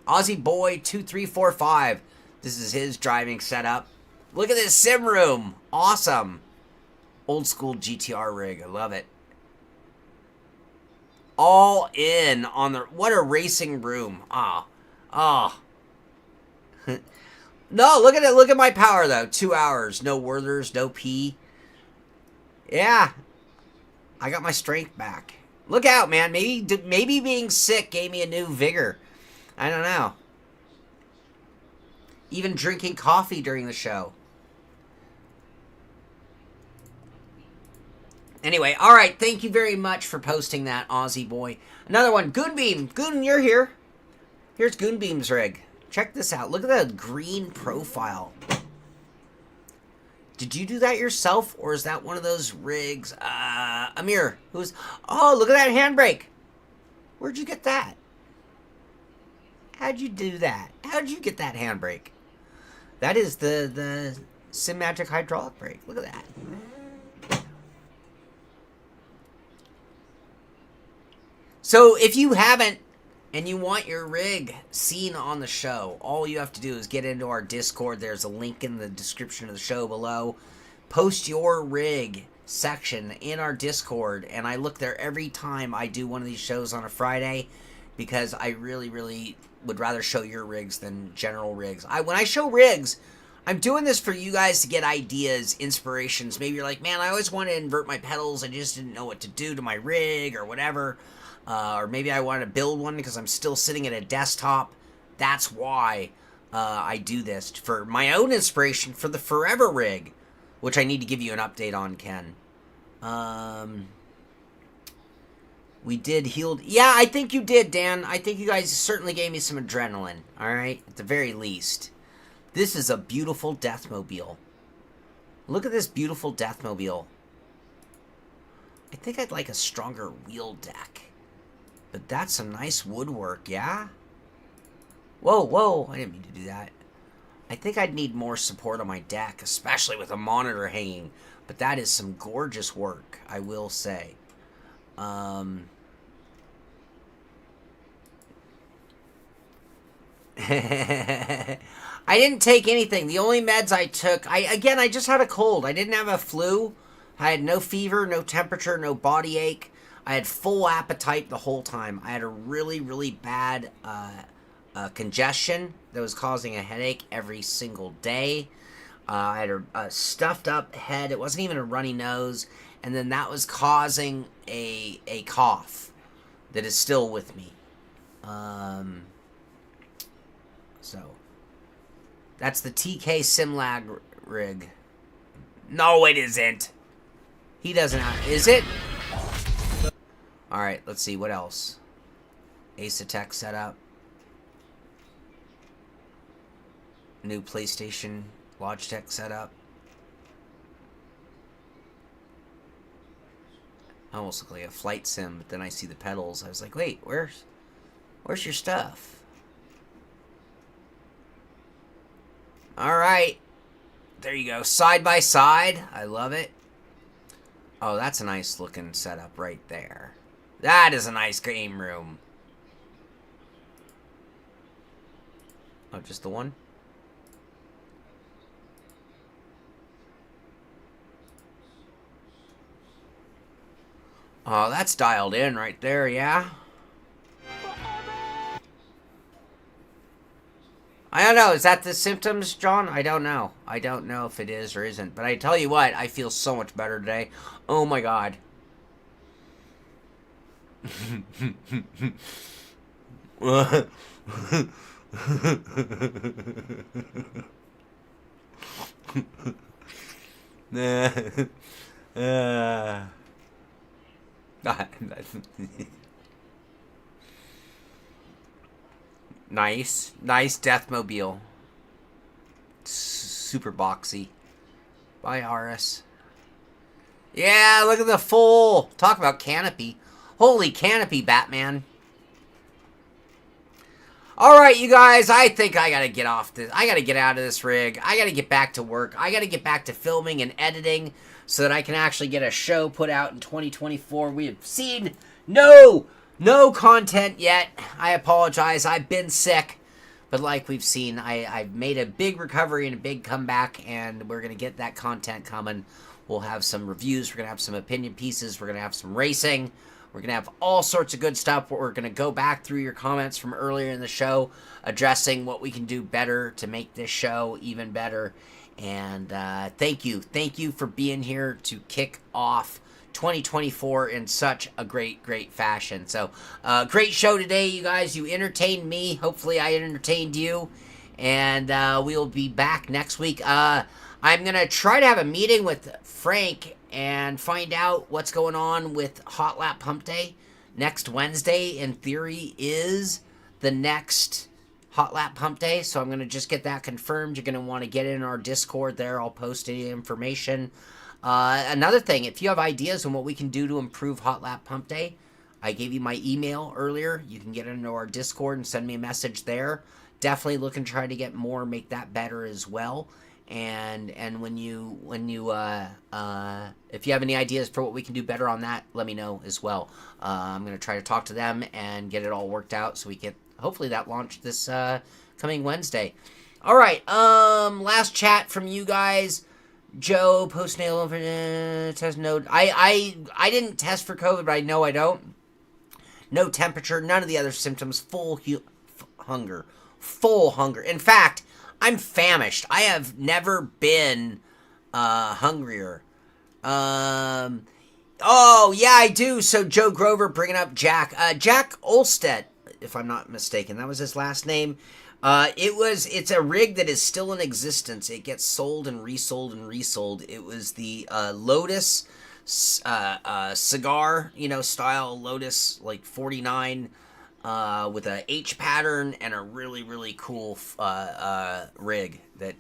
Aussie Boy 2345. This is his driving setup. Look at this sim room. Awesome. Old school GTR rig. I love it. All in on the... What a racing room. No, look at it. Look at my power, though. 2 hours. No Werthers, no pee. Yeah. I got my strength back. Look out, man. Maybe being sick gave me a new vigor. I don't know. Even drinking coffee during the show. Anyway, all right. Thank you very much for posting that, Aussie Boy. Another one. Goonbeam. Goon, you're here. Here's Goonbeam's rig. Check this out. Look at the green profile. Did you do that yourself, or is that one of those rigs? Amir, who's... Oh, look at that handbrake. Where'd you get that? How'd you do that? How'd you get that handbrake? That is the SimMagic hydraulic brake. Look at that. So if you haven't, and you want your rig seen on the show, all you have to do is get into our Discord. There's a link in the description of the show below. Post your rig section in our Discord, and I look there every time I do one of these shows on a Friday, because I really, really would rather show your rigs than general rigs. When I show rigs, I'm doing this for you guys to get ideas, inspirations. Maybe you're like, man, I always want to invert my pedals. I just didn't know what to do to my rig or whatever. Or maybe I want to build one because I'm still sitting at a desktop. That's why I do this. For my own inspiration for the Forever rig, which I need to give you an update on, Ken. We did healed. Yeah, I think you did, Dan. I think you guys certainly gave me some adrenaline. All right, at the very least. This is a beautiful Deathmobile. Look at this beautiful Deathmobile. I think I'd like a stronger wheel deck. But that's some nice woodwork, yeah? Whoa, I didn't mean to do that. I think I'd need more support on my deck, especially with a monitor hanging. But that is some gorgeous work, I will say. I didn't take anything. The only meds I took... I just had a cold. I didn't have a flu. I had no fever, no temperature, no body ache. I had full appetite the whole time. I had a really, really bad congestion that was causing a headache every single day. I had a stuffed up head. It wasn't even a runny nose. And then that was causing a cough that is still with me. So, that's the TK SimLag rig. No, it isn't. He doesn't have... Is it? Alright, let's see. What else? Ace-Attack setup. New PlayStation Logitech setup. I almost look like a flight sim, but then I see the pedals. I was like, wait, where's your stuff? Alright. There you go. Side by side. I love it. Oh, that's a nice looking setup right there. That is a nice game room. Oh, just the one? Oh, that's dialed in right there, yeah? I don't know. Is that the symptoms, John? I don't know. I don't know if it is or isn't. But I tell you what, I feel so much better today. Oh my god. Nice. Nice Deathmobile. Super boxy. Bye, Aris. Yeah, look at the full. Talk about canopy. Holy canopy, Batman. Alright, you guys, I think I gotta get off this. I gotta get out of this rig. I gotta get back to work. I gotta get back to filming and editing so that I can actually get a show put out in 2024. We have seen no content yet. I apologize. I've been sick. But like we've seen, I've made a big recovery and a big comeback, and we're going to get that content coming. We'll have some reviews. We're going to have some opinion pieces. We're going to have some racing. We're going to have all sorts of good stuff. We're going to go back through your comments from earlier in the show, addressing what we can do better to make this show even better. And thank you. Thank you for being here to kick off 2024 in such a great fashion. So, great show today, you guys. You entertained me. Hopefully, I entertained you. And we'll be back next week. I'm going to try to have a meeting with Frank and find out what's going on with Hot Lap Pump Day. Next Wednesday, in theory, is the next Hot Lap Pump Day. So I'm going to just get that confirmed. You're going to want to get in our Discord there. I'll post any information. Another thing, if you have ideas on what we can do to improve Hot Lap Pump Day, I gave you my email earlier. You can get into our Discord and send me a message there. Definitely looking to try to get more, make that better as well. And when you if you have any ideas for what we can do better on that, let me know as well. I'm gonna try to talk to them and get it all worked out so we get hopefully that launch this coming Wednesday. All right, last chat from you guys. Joe, postnatal test node. I didn't test for COVID, but I know I don't. No temperature, none of the other symptoms. Full hunger. Full hunger. In fact, I'm famished. I have never been hungrier. Oh, yeah, I do. So Joe Grover bringing up Jack. Jack Olstead, if I'm not mistaken. That was his last name. It's a rig that is still in existence. It gets sold and resold and resold. It was the Lotus cigar, style Lotus, like 49, with a H pattern and a really cool rig that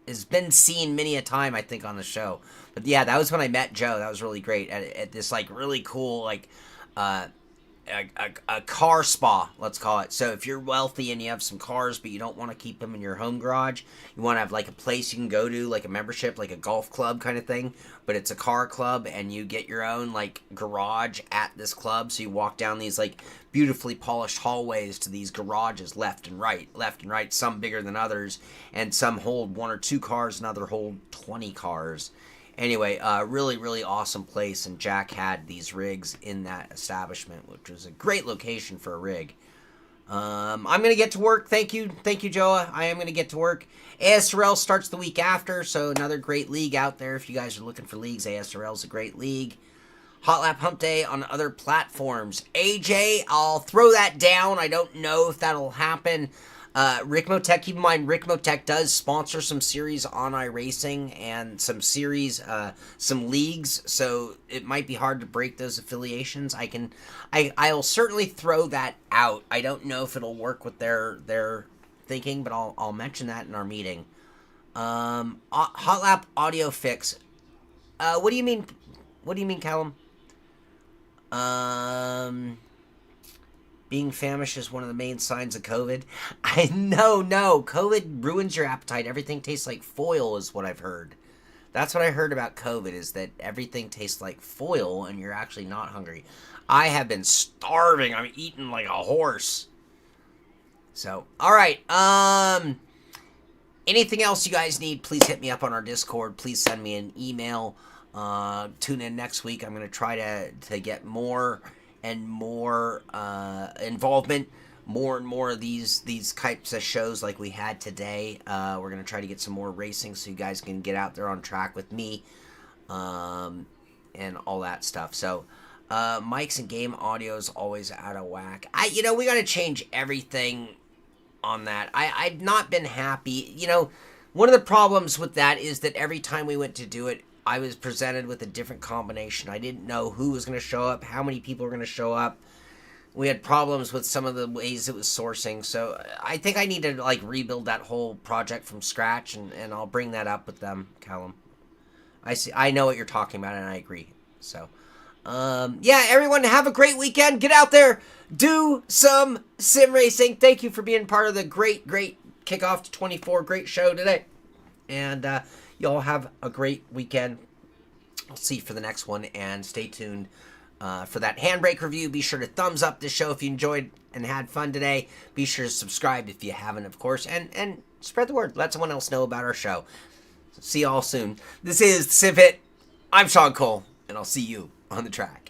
has been seen many a time, I think, on the show. But yeah, that was when I met Joe. That was really great at this like really cool like a car spa, let's call it. So if you're wealthy and you have some cars, but you don't want to keep them in your home garage, you want to have like a place you can go to, like a membership, like a golf club kind of thing, but it's a car club and you get your own like garage at this club. So you walk down these like beautifully polished hallways to these garages left and right, some bigger than others, and some hold 1 or 2 cars and other hold 20 cars. Anyway, really awesome place, and Jack had these rigs in that establishment, which was a great location for a rig. I'm going to get to work. Thank you, Joa. I am going to get to work. ASRL starts the week after, so another great league out there. If you guys are looking for leagues, ASRL is a great league. Hot Lap Hump Day on other platforms. AJ, I'll throw that down. I don't know if that'll happen. Rickmotech, keep in mind, Rickmotech does sponsor some series on iRacing and some series, some leagues, so it might be hard to break those affiliations. I'll certainly throw that out. I don't know if it'll work with their thinking, but I'll mention that in our meeting. Hot Lap Audio Fix. What do you mean? What do you mean, Callum? being famished is one of the main signs of COVID. I know, no. COVID ruins your appetite. Everything tastes like foil is what I've heard. That's what I heard about COVID, is that everything tastes like foil and you're actually not hungry. I have been starving. I'm eating like a horse. So, all right. Anything else you guys need, please hit me up on our Discord. Please send me an email. Tune in next week. I'm going to try to get more and more involvement, more and more of these types of shows like we had today. We're going to try to get some more racing so you guys can get out there on track with me and all that stuff. So mics and game audio is always out of whack. We got to change everything on that. I've not been happy. One of the problems with that is that every time we went to do it, I was presented with a different combination. I didn't know who was going to show up, how many people were going to show up. We had problems with some of the ways it was sourcing. So I think I need to rebuild that whole project from scratch, and I'll bring that up with them, Callum. I know what you're talking about, and I agree. So, everyone have a great weekend. Get out there, do some sim racing. Thank you for being part of the great kickoff to 24. Great show today. And y'all have a great weekend. I'll see you for the next one, and stay tuned for that handbrake review. Be sure to thumbs up this show if you enjoyed and had fun today. Be sure to subscribe if you haven't, of course, and spread the word. Let someone else know about our show. So see y'all soon. This is the Sim Pit. I'm Sean Cole, and I'll see you on the track.